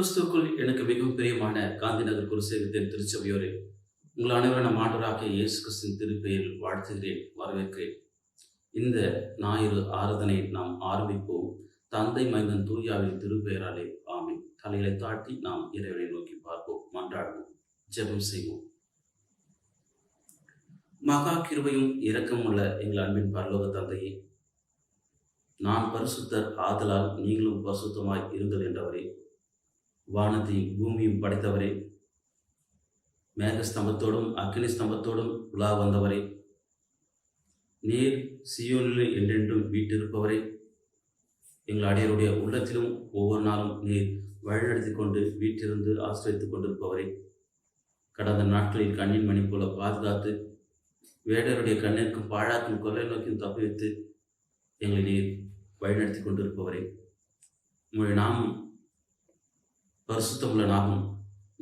கிறிஸ்துவுக்குள் எனக்கு மிகவும் பிரியமான காந்தி நகர் குருசேகத்தின் திருச்சபையோரே, உங்கள் அனைவரும் நம் ஆண்டவராகிய இயேசு கிறிஸ்துவின் திருப்பெயரில் வாழ்த்துகிறேன், வரவேற்கிறேன். இந்த ஞாயிறு ஆராதனை நாம் ஆரம்பிப்போம். தந்தை மைந்தன் தூயாவின் திருப்பெயராலே ஆமென். தலைகளை தாழ்த்தி நாம் இறைவனை நோக்கி பார்ப்போம், மன்றாடுவோம், ஜெபம் செய்வோம். மகா கிருபையும் இரக்கமுள்ள எங்கள் அன்பின் பரலோக தந்தையே, நான் பரிசுத்தர் ஆதலால் நீங்களும் பரிசுத்தமாய் இருங்கள் என்றவரே, வானத்தையும் பூமியும் படைத்தவரே, மேகஸ்தம்பத்தோடும் அக்னி ஸ்தம்பத்தோடும் உலா வந்தவரே, நீர் சியோனில் என்றென்றும் வீட்டிருப்பவரே, எங்கள் அடியருடைய உள்ளத்திலும் ஒவ்வொரு நாளும் நீர் வழிநடத்தி கொண்டு வீட்டிலிருந்து ஆசிரியத்துக் கொண்டிருப்பவரே, கடந்த நாட்களில் கண்ணின் மணி போல பாதுகாத்து வேடருடைய கண்ணிற்கும் பாழாக்கும் கொள்ளை நோக்கியும் தப்பிவித்து எங்களை நீர் வழிநடத்தி கொண்டிருப்பவரே, உங்களுடைய நாமம் பரிசுத்தமுள்ள நாமம்.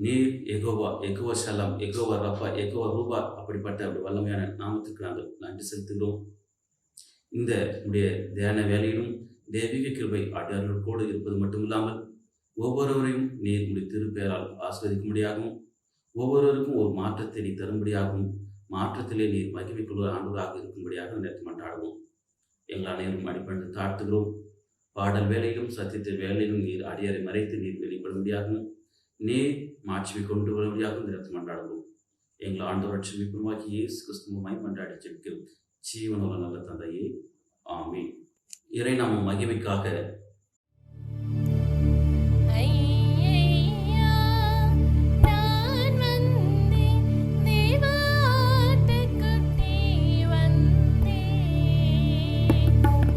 நீர் எகோவா, எகோவா ஷலாம், எகோவா ரப்பா, எகோவா ரூபா, அப்படிப்பட்ட அப்படி வல்லமையான நாமத்துக்கு நாங்கள் நன்றி செலுத்துகிறோம். இந்த உடைய தியான வேலையிலும் தெய்வீக கிருபை அடியார்களோடு இருப்பது மட்டுமில்லாமல் ஒவ்வொருவரையும் நீர் உடைய திருப்பெயரால் ஆஸ்வதிக்கும்படியாகவும் ஒவ்வொருவருக்கும் ஒரு மாற்றத்தை நீ தரும்படியாகவும் மாற்றத்திலே நீர் மகிமைக்குள்ள ஆண்டவராக இருக்கும்படியாக நேற்று மன்றாடுவோம். எங்கள் அனைவரும் அடிப்பண்டு தாழ்த்துகிறோம். பாடல் வேலையிலும் சத்தியத்தின் வேலையிலும் நீர் அடியாரை மறைத்து நீர் வெளிப்படும்படியாகவும் நீர் மாட்சிமை கொண்டு வரும்படியாகவும் நேற்று மன்றாடுவோம். எங்கள் ஆண்டவர் ரட்சகருமாகிய இயேசு கிறிஸ்துவுமாய் மன்றாடி ஜெபிக்கிறோம், ஜீவனுள்ள நல்ல தந்தையே, ஆமென். இறை நாம மகிமைக்காக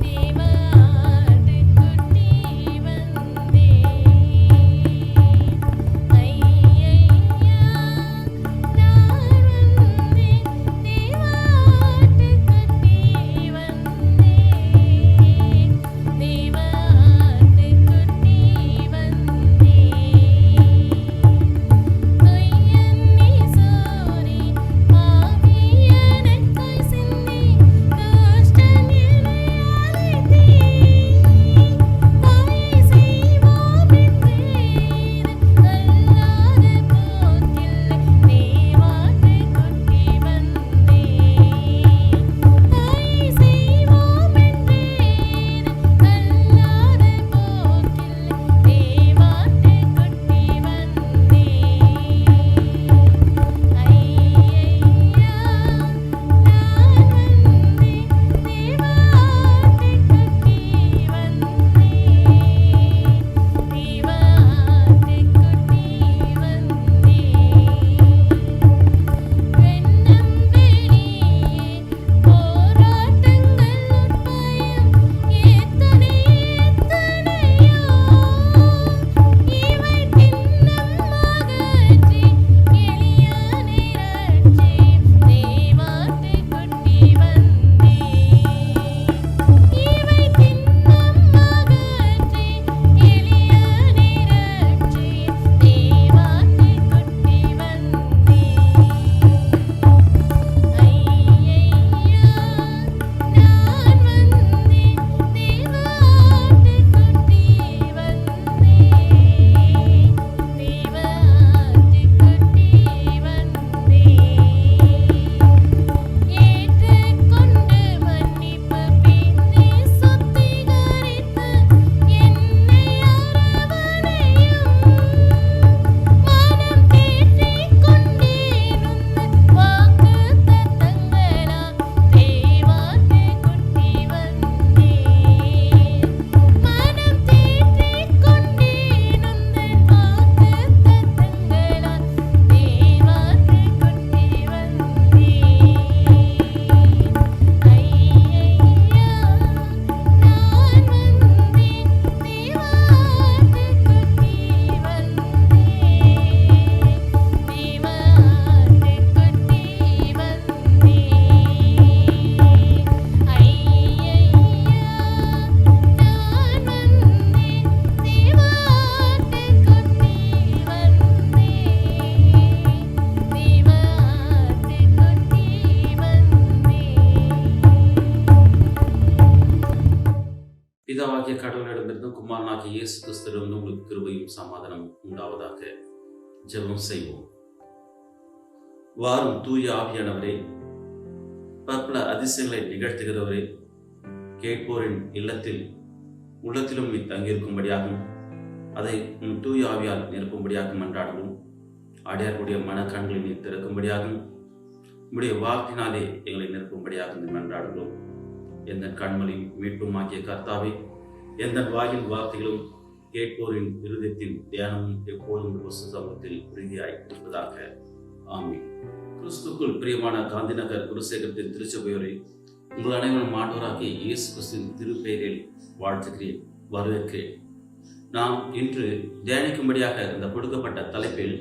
தேவா ஆண்டவராகிய இயேசு கிறிஸ்துவிடம் உங்களுக்கு கிருபையும் சமாதானம் உண்டாவதாக. ஜெபம் செய்வோம். வாரும் தூய ஆவியானவரே, பற்பல அதிசயங்களை நிகழ்த்துகிறவரே, கேட்போரின் இல்லத்தில் உள்ளத்திலும் நீ தங்கியிருக்கும்படியாகும், அதை தூய ஆவியால் நிரப்பும்படியாகும் மன்றாடுவோம். அடியார்களுடைய மனக்கண்களை நீ திறக்கும்படியாகும், உம்முடைய வாக்கினாலே எங்களை நிரப்பும்படியாக மன்றாடுகிறோம். எந்த கண்மலையும் மீட்புமாகிய கர்த்தாவே, எந்த வாயின் வார்த்தைகளும் கேட்போரின் இருதயத்தின் தியானமும் எப்போதும் சமூகத்தில் உறுதியாய் இருப்பதாக. ஆமீன். கிறிஸ்துக்குள் பிரியமான காந்திநகர் குருசேகரத்தின் திருச்சபையோரை, உங்கள் அனைவரும் ஆண்டவராகிய இயேசு கிறிஸ்துவின் திருப்பெயரில் வாழ்த்துகிறேன், வரவேற்கிறேன். நாம் இன்று தியானிக்கும்படியாக இந்த கொடுக்கப்பட்ட தலைப்பில்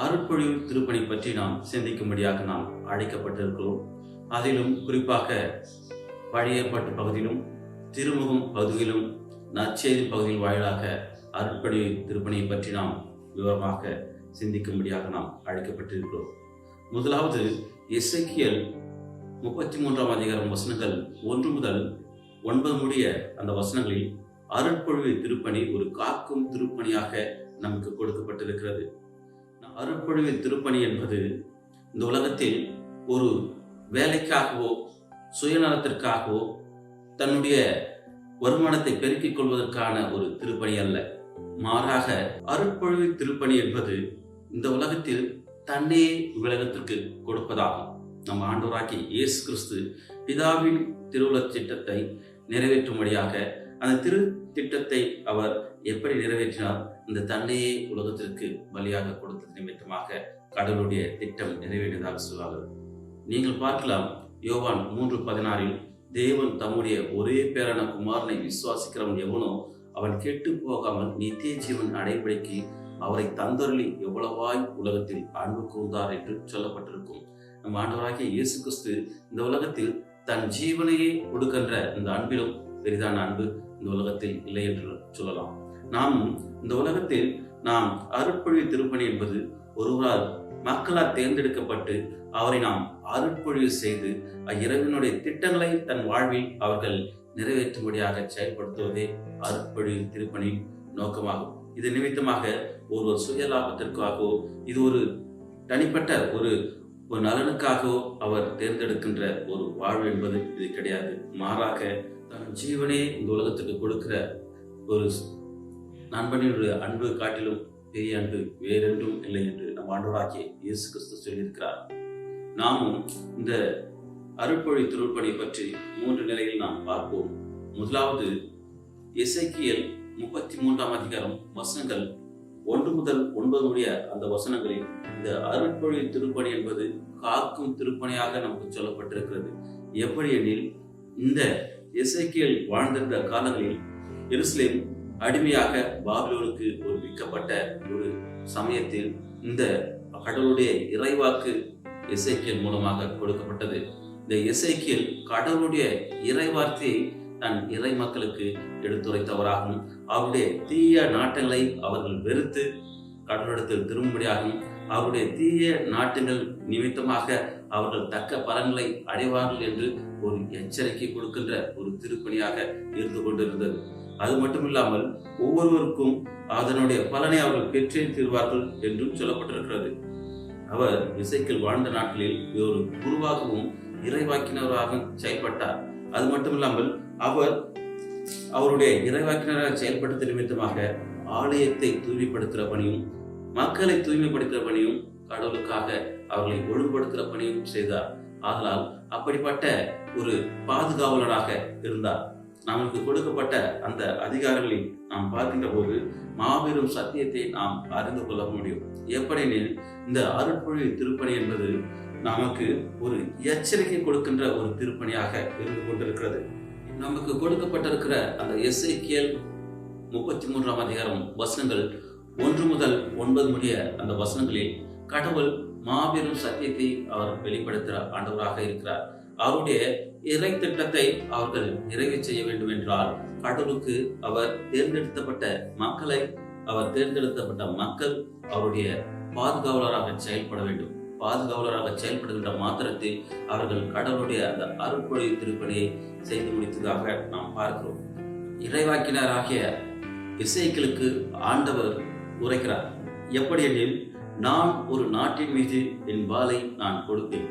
அருட்பொழிவு திருப்பணி பற்றி நாம் சிந்திக்கும்படியாக நாம் அழைக்கப்பட்டிருக்கிறோம். அதிலும் குறிப்பாக பழைய ஏற்பாட்டு பகுதியிலும் திருமுகம் பகுதியிலும் நற்செய்தி பகுதியில் வாயிலாக அருட்பொழிவு திருப்பணியை பற்றி நாம் விவரமாக சிந்திக்கும்படியாக நாம் அழைக்கப்பட்டிருக்கிறோம். முதலாவது எசேக்கியேல் 33ஆம் அதிகாரம் வசனங்கள் 1 முதல் 9 முடிய அந்த வசனங்களில் அருட்பொழிவு திருப்பணி ஒரு காக்கும் திருப்பணியாக நமக்கு கொடுக்கப்பட்டிருக்கிறது. அருட்பொழிவு திருப்பணி என்பது இந்த உலகத்தில் ஒரு வேலைக்காகவோ சுயநலத்திற்காகவோ தன்னுடைய வருமானத்தை பெருக்கிக் கொள்வதற்கான ஒரு திருப்பணி அல்ல. மாறாக அருட்பொழிவு திருப்பணி என்பது இந்த உலகத்தில் தன்னை உலகத்திற்கு கொடுப்பதாகும். நம் ஆண்டவராகிய இயேசு கிறிஸ்து பிதாவின் திருவுள திட்டத்தை நிறைவேற்றும்படியாக அந்த திரு திட்டத்தை அவர் எப்படி நிறைவேற்றினார்? இந்த தன்னையே உலகத்திற்கு பலியாக கொடுத்தது நிமித்தமாக கடவுளுடைய திட்டம் நிறைவேறியதாக சொல்வார்கள். நீங்கள் பார்க்கலாம், யோவான் 3:16 தேவன் தம்முடைய ஒரே பேரான குமாரனை விசுவாசிக்கிறவன் எவனோ அவன் கெட்டு போகாமல் நித்திய ஜீவன் அடைபடிக்கு அவரை தந்தருளி எவ்வளவாய் உலகத்தில் அன்பு கூர்ந்தார் என்று சொல்லப்பட்டிருக்கும். நம் ஆண்டவராகிய இயேசு கிறிஸ்து இந்த உலகத்தில் தன் ஜீவனையே கொடுக்கின்ற இந்த அன்பிலும் பெரிதான அன்பு இந்த உலகத்தில் இல்லை என்று சொல்லலாம். நாமும் இந்த உலகத்தில் நாம் அருட்பொழிவு திருப்பணி என்பது ஒருவரால் மக்களால் தேர்ந்தெடுக்கப்பட்டு அவரை நாம் அருட்பொழிவு செய்து இறைவனுடைய திட்டங்களை தன் வாழ்வில் அவர்கள் நிறைவேற்றும்படியாக செயல்படுத்துவதே அருட்பொழிவு திருப்பணியின் நோக்கமாகும். இது நிமித்தமாக ஒருவர் சுய லாபத்திற்காகவோ இது ஒரு தனிப்பட்ட ஒரு நலனுக்காகவோ அவர் தேர்ந்தெடுக்கின்ற ஒரு வாழ்வு என்பது இது கிடையாது. மாறாக தன் ஜீவனே இந்த உலகத்துக்கு கொடுக்கிற ஒரு நண்பனினுடைய அன்பு காட்டிலும் பெரிய அன்பு வேறென்றும் இல்லை என்று நம் ஆண்டவராகிய இயேசு கிறிஸ்து சொல்லியிருக்கிறார். நாமும் இந்த அருட்பொழிவு திருப்பணி பற்றி 3 நிலையில் நாம் பார்ப்போம். முதலாவது எசேக்கியேல் 33ஆம் அதிகாரம் வசனங்கள் 1 முதல் 9 முடிய அந்த வசனங்களில் இந்த அருட்பொழிவு திருப்பணி என்பது காக்கும் திருப்பணியாக நமக்கு சொல்லப்பட்டிருக்கிறது. எப்படி எனில், இந்த எசேக்கியேல் வாழ்ந்திருந்த காலங்களில் எருசலேம் அடிமையாக பாபிலோனுக்கு ஒரு விற்கப்பட்ட ஒரு சமயத்தில் இந்த கடவுளுடைய இறைவாக்கு எசேக்கியேல் மூலமாக கொடுக்கப்பட்டது. இந்த எசேக்கியேல் கடவுளுடைய இறைவார்த்தையை தன் இறை மக்களுக்கு எடுத்துரைத்தவராகவும் அவருடைய தீய நாட்டங்களை அவர்கள் வெறுத்து கடவுளிடத்தில் திரும்பும்படியாகவும் அவருடைய தீய நாட்டுகள் நிமித்தமாக அவர்கள் தக்க பலன்களை அடைவார்கள் என்று ஒரு எச்சரிக்கை கொடுக்கின்ற ஒரு திருப்பணியாக இருந்து கொண்டிருந்தது. அது மட்டுமில்லாமல் ஒவ்வொருவருக்கும் அதனுடைய பலனை அவர்கள் பெற்றே தீர்வார்கள் என்றும் சொல்லப்பட்டிருக்கிறது. அவர் எசேக்கியேல் வாழ்ந்த நாட்களில் ஒரு குருவாகவும் இறைவாக்கினராக செயல்பட்டார். அது மட்டுமில்லாமல் அவர் அவருடைய இறைவாக்கினராக செயல்படுத்த நிமித்தமாக ஆலயத்தை தூய்மைப்படுத்துகிற பணியும் மக்களை தூய்மைப்படுத்துகிற பணியும் கடவுளுக்காக அவர்களை ஒழுங்குபடுத்துகிற பணியும் செய்தார். ஆதலால் அப்படிப்பட்ட ஒரு பாதுகாவலராக இருந்தார். நமக்கு கொடுக்கப்பட்ட அந்த அதிகாரங்களில் நாம் பார்க்கின்ற போது மாபெரும் சத்தியத்தை நாம் அறிந்து கொள்ள முடியும். எப்படியெனில், இந்த அருட்பொழிவு திருப்பணி என்பது நமக்கு ஒரு எச்சரிக்கை கொடுக்கின்ற ஒரு திருப்பணியாக இருந்து கொண்டிருக்கிறது. நமக்கு கொடுக்கப்பட்டிருக்கிற அந்த எசேக்கியேல் 33ஆம் அதிகாரம் வசனங்கள் 1 முதல் 9 முடிய அந்த வசனங்களில் கடவுள் மாபெரும் சத்தியத்தை அவர் வெளிப்படுத்துகிற ஆண்டவராக இருக்கிறார். அவருடைய இறை திட்டத்தை அவர்கள் நிறைவு செய்ய வேண்டும் என்றால் கடவுளுக்கு அவர் தேர்ந்தெடுத்த மக்கள் அவருடைய பாதுகாவலராக செயல்பட வேண்டும். பாதுகாவலராக செயல்படுகின்ற மாத்திரத்தில் அவர்கள் கடவுளுடைய அந்த அருட்பொழிவு திருப்பணியை செய்து முடித்ததாக நாம் பார்க்கிறோம். இறைவாக்கினராகிய எசேக்கியேலுக்கு ஆண்டவர் உரைக்கிறார். எப்படி எனில், நான் ஒரு நாட்டின் மீது என் வாளை நான் கொடுப்பேன்.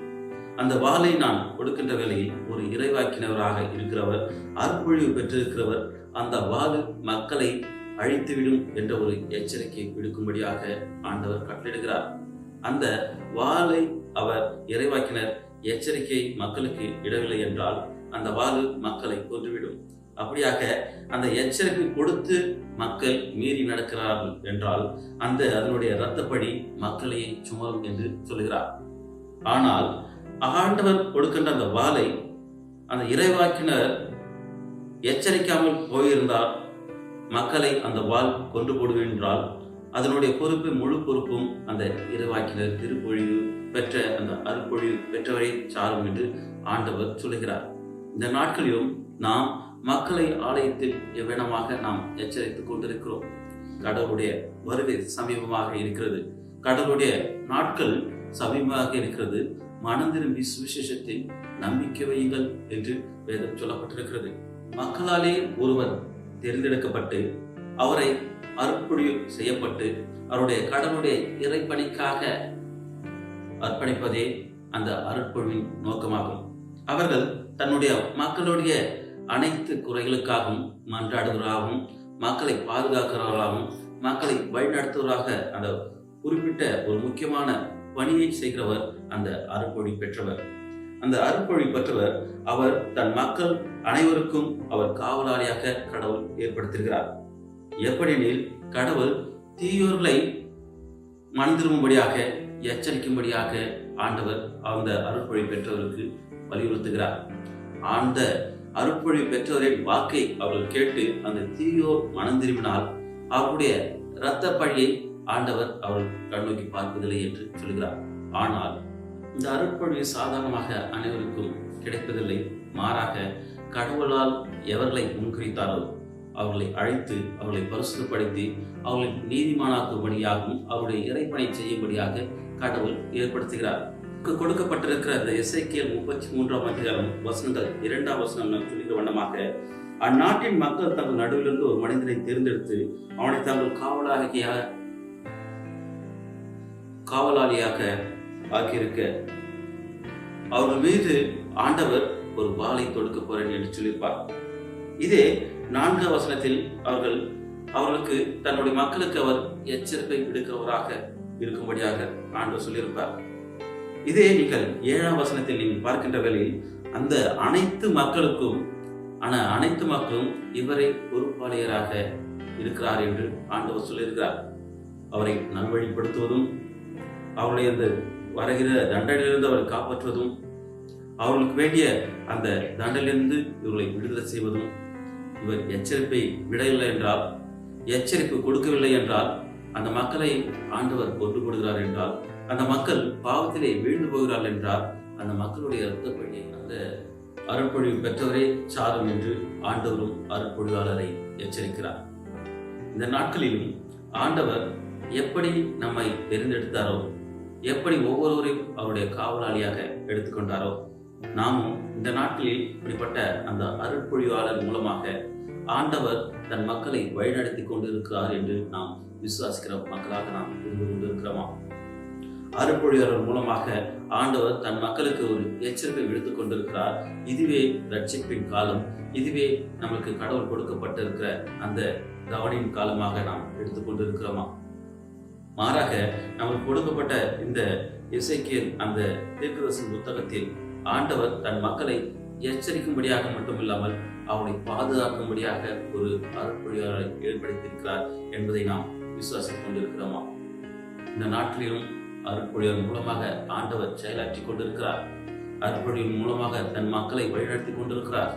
அந்த வாளை நான் கொடுக்கின்ற வேளையில் ஒரு இறைவாக்கினவராக இருக்கிறவர், அருட்பொழிவு பெற்றிருக்கிறவர் அந்த வாள் மக்களை அழித்துவிடும் என்ற ஒரு எச்சரிக்கை விடுக்கும்படியாக ஆண்டவர் கட்டளையிடுகிறார். அந்த வாளை அவர் இறைவாக்கினர் எச்சரிக்கை மக்களுக்கு இடவில்லை என்றால் அந்த வாள் மக்களை கொன்றுவிடும். அப்படியாக அந்த எச்சரிக்கை கொடுத்து மக்கள் மீறி நடக்கிறார்கள் என்றால் அதனுடைய இரத்தப்படி மக்களையே சுமரும் என்று சொல்கிறார். ஆனால் ஆண்டவர் கொடுக்கின்ற அந்த வாளை அந்த இறைவாக்கினர் எச்சரிக்காமல் போயிருந்தால் மக்களை அந்த வாள் கொண்டு போடுவென்றால் அதனுடைய பொறுப்பு, முழு பொறுப்பும் அந்த இறைவாக்கினர் திருப்பொழிவு பெற்ற அந்த அருட்பொழிவு பெற்றவரை சாரும் என்று ஆண்டவர் சொல்கிறார். இந்த நாட்களிலும் நாம் மக்களை ஆலயத்தில் எவ்வளமாக நாம் எச்சரித்துக் கொண்டிருக்கிறோம். கடவுளுடைய வருகை சமீபமாக இருக்கிறது. கடவுளுடைய நாட்கள் சமீபமாக இருக்கிறது. மனம் திரும்பி சுவிசேஷத்தில் நம்பிக்கை வையுங்கள் என்று வேதம் சொல்லப்பட்டிருக்கிறது. மக்களாலே ஒருவர் தேர்ந்தெடுக்கப்பட்டு அவரை அர்ப்பணிப்பு செய்யப்பட்டு அவருடைய கடவுளுடைய இறைப்பணிக்காக அர்ப்பணிப்பதே அந்த அருட்பொழிவின் நோக்கமாகும். அவர்கள் தன்னுடைய மக்களுடைய அனைத்து குறைகளுக்காகவும் மன்றாடுவராகவும் மக்களை பாதுகாக்கிறவர்களாகவும் மக்களை வழிநடத்துவராக அந்த குறிப்பிட்ட ஒரு முக்கியமான பணியை செய்கிறவர் அந்த அருட்பொழிவு பெற்றவர். அந்த அருட்பொழிவு பெற்றவர் அவர் தன் மக்கள் அனைவருக்கும் அவர் காவலாளியாக கடவுள் ஏற்படுத்துகிறார். எப்படியெனில், கடவுள் தீயோர்களை மனம் திரும்பும்படியாக எச்சரிக்கும்படியாக ஆண்டவர் அந்த அருட்பொழிவு பெற்றவருக்கு வலியுறுத்துகிறார். அந்த அருட்பொழிவு பெற்றவரின் வாக்கை அவர்கள் கேட்டு அந்த தீயோர் மனம் திரும்பினால் அவருடைய இரத்த பழியை ஆண்டவர் அவர்கள் கண்ணோக்கி பார்ப்பதில்லை என்று சொல்கிறார். ஆனால் இந்த அருட்பொழிவு சாதாரணமாக அனைவருக்கும் கிடைப்பதில்லை. மாறாக கடவுளால் எவர்களை முன்குறித்தாரோ அவர்களை அழைத்து அவர்களை பரிசுத்தப்படுத்தி அவர்களை நீதிமானாக்கும்படியாகவும் அவருடைய இறைப்பணி செய்யும்படியாக கடவுள் ஏற்படுத்துகிறார். கொடுக்கப்பட்டிருக்கிற அந்த எசேக்கியேல் 33ஆம் அதிகாரம் வசனங்கள் 2ஆம் வசனம் சொல்கிற வண்ணமாக, அந்நாட்டின் மக்கள் தங்கள் நடுவிலிருந்து ஒரு மனிதனை தேர்ந்தெடுத்து அவனை தங்கள் காவலாளியாக ஆக்கியிருக்க அவர்கள் மீது ஆண்டவர் ஒரு வாளை தொடுக்க போறேன் என்று சொல்லியிருப்பார். இதே 4ஆம் வசனத்தில் அவர்களுக்கு தன்னுடைய மக்களுக்கு அவர் எச்சரிக்கை விடுக்கிறவராக இருக்கும்படியாக ஆண்டவர் சொல்லியிருப்பார். இதே நீங்கள் 7ஆம் வசனத்தில் நீங்கள் பார்க்கின்ற வேளையில் அந்த அனைத்து மக்களும் இவரை பொறுப்பாளியராக இருக்கிறார் என்று ஆண்டவர் சொல்லியிருக்கிறார். அவரை நல்வழிப்படுத்துவதும் அவருடைய அந்த வருகிற தண்டனையிலிருந்து அவரை காப்பாற்றுவதும் அவர்களுக்கு வேண்டிய அந்த தண்டனையிலிருந்து இவர்களை விடுதலை செய்வதும், இவர் எச்சரிப்பை விடவில்லை என்றால், எச்சரிப்பு கொடுக்கவில்லை என்றால் அந்த மக்களை ஆண்டவர் கொண்டு கொடுக்கிறார் என்றால், அந்த மக்கள் பாவத்திலே வீழ்ந்து போகிறார்கள் என்றால் அந்த மக்களுடைய இரத்தப்படி அந்த அருட்பொழிவு பெற்றவரே சாரும் என்று ஆண்டவரும் அருட்பொழிவாளரை எச்சரிக்கிறார். இந்த நாட்களிலும் ஆண்டவர் எப்படி நம்மை தேர்ந்தெடுத்தாரோ, எப்படி ஒவ்வொருவரையும் அவருடைய காவலாளியாக எடுத்துக்கொண்டாரோ, நாமும் இந்த நாட்களில் இப்படிப்பட்ட அந்த அருட்பொழிவாளர் மூலமாக ஆண்டவர் தன் மக்களை வழிநடத்தி கொண்டிருக்கிறார் என்று நாம் விசுவாசிக்கிற மக்களாக நாம் இருந்து கொண்டிருக்கிறோமா? அருட்பொழிவாளர் மூலமாக ஆண்டவர் தன் மக்களுக்கு ஒரு எச்சரிக்கை விடுத்துக் கொண்டிருக்கிறார். இதுவே ரட்சிப்பின் காலம், இதுவே நமக்கு கடவுள் கொடுக்கப்பட்டிருக்கிற அந்த கவனின் காலமாக நாம் எடுத்துக்கொண்டிருக்கிறோமா? மாறாக நமக்கு கொடுக்கப்பட்ட இந்த எசேக்கியேல் அந்த தீர்க்கதரிசன புத்தகத்தில் ஆண்டவர் தன் மக்களை எச்சரிக்கும்படியாக மட்டுமில்லாமல் அவனை பாதுகாக்கும்படியாக ஒரு அருட்பொழிவாளரை ஏற்படுத்தியிருக்கிறார் என்பதை நாம் விசுவாசித்துக் கொண்டிருக்கிறோமா? இந்த நாட்டிலும் அருட்பொழிவாளர் மூலமாக ஆண்டவர் செயலாற்றி கொண்டிருக்கிறார். அருட்பொழிவின் மூலமாக தன் மக்களை வழிநடத்தி கொண்டிருக்கிறார்.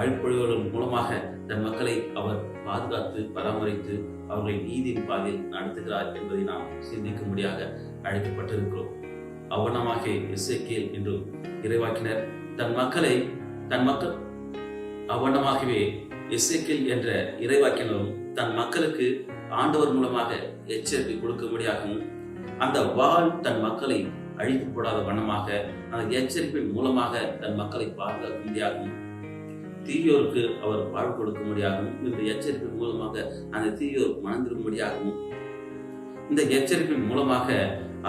அருட்பொழிவாளர் மூலமாக தன் மக்களை அவர் பாதுகாத்து பராமரித்து அவர்களை நீதியின் பாதையில் நடத்துகிறார் என்பதை நாம் சிந்திக்கும்படியாக அழைக்கப்பட்டிருக்கிறோம். அவனமாக எசேக்கியேல் என்றும் இறைவாக்கினர் அவனமாகவே எசேக்கியேல் என்ற இறைவாக்கினரும் தன் மக்களுக்கு ஆண்டவர் மூலமாக எச்சரிக்கை கொடுக்கும்படியாகவும் அந்த வாள் தன் மக்களை அழித்து போடாத வண்ணமாக அந்த எச்சரிப்பின் மூலமாக தன் மக்களை பாதுகாக்கும்படியாகவும் தீயோருக்கு அவர் வாழ்வு கொடுக்கும்படியாகவும் இந்த எச்சரிப்பின் மூலமாக அந்த தீயோர் மனம் திரும்பும்படியாகவும் இந்த எச்சரிப்பின் மூலமாக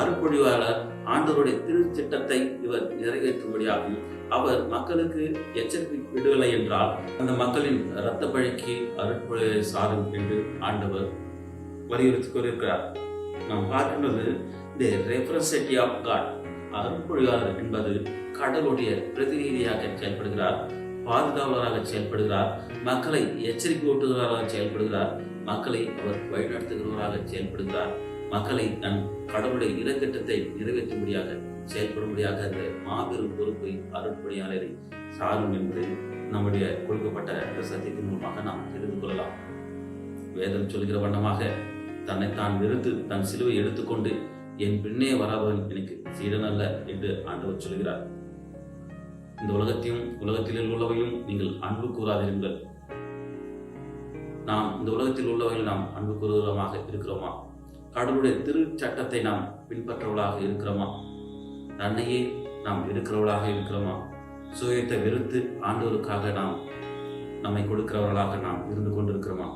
அருட்பொழிவாளர் ஆண்டவருடைய திருச்சிட்டத்தை இவர் நிறைவேற்றும்படியாகவும் அவர் மக்களுக்கு எச்சரிக்கை விடுதலை என்றால் அந்த மக்களின் இரத்த பழிக்கு அருட்பொழிவை சாரும் என்று ஆண்டவர் வலியுறுத்தி கூறியிருக்கிறார். நாம் பார்க்கின்றது தி ரெப்ரசன்டேட்டிவ் ஆஃப் காட். அருட்பொழிவாளர் என்பது கடவுளுடைய பிரதிநிதியாக செயல்படுகிறார், பாதுகாவலராக செயல்படுகிறார், மக்களை எச்சரிக்கை ஊட்டுகிறவராக செயல்படுகிறார், மக்களை அவர் வழிநடத்துகிறவராக செயல்படுகிறார், மக்களை தன் கடவுளுடைய இறக்கட்டத்தை நிறைவேற்றும்படியாக செயல்படும்படியாக அந்த மாபெரும் பொறுப்பை அருட்பொழியாளரை சாரும் என்பது நம்முடைய கொடுக்கப்பட்ட இந்த சத்தியத்தின் மூலமாக நாம் தெரிந்து கொள்ளலாம். வேதம் சொல்கிற வண்ணமாக தன்னைத்தான் வெறுத்து தன் சிலுவை எடுத்துக்கொண்டு என் பின்னே வராதவன் எனக்கு சீடன் அல்ல என்று ஆண்டவர் சொல்கிறார். இந்த உலகத்தில் உள்ளவையும் நீங்கள் அன்பு கூறாதீர்கள். நாம் இந்த உலகத்தில் உள்ளவையில் நாம் அன்பு கூறுகிறவமாக இருக்கிறோமா? கடவுளுடைய திருச்சட்டத்தை நாம் பின்பற்றவர்களாக இருக்கிறோமா? தன்னையே நாம் இருக்கிறவர்களாக இருக்கிறோமா? சுயத்தை வெறுத்து ஆண்டவருக்காக நாம் நம்மை கொடுக்கிறவர்களாக நாம் இருந்து கொண்டிருக்கிறோமா?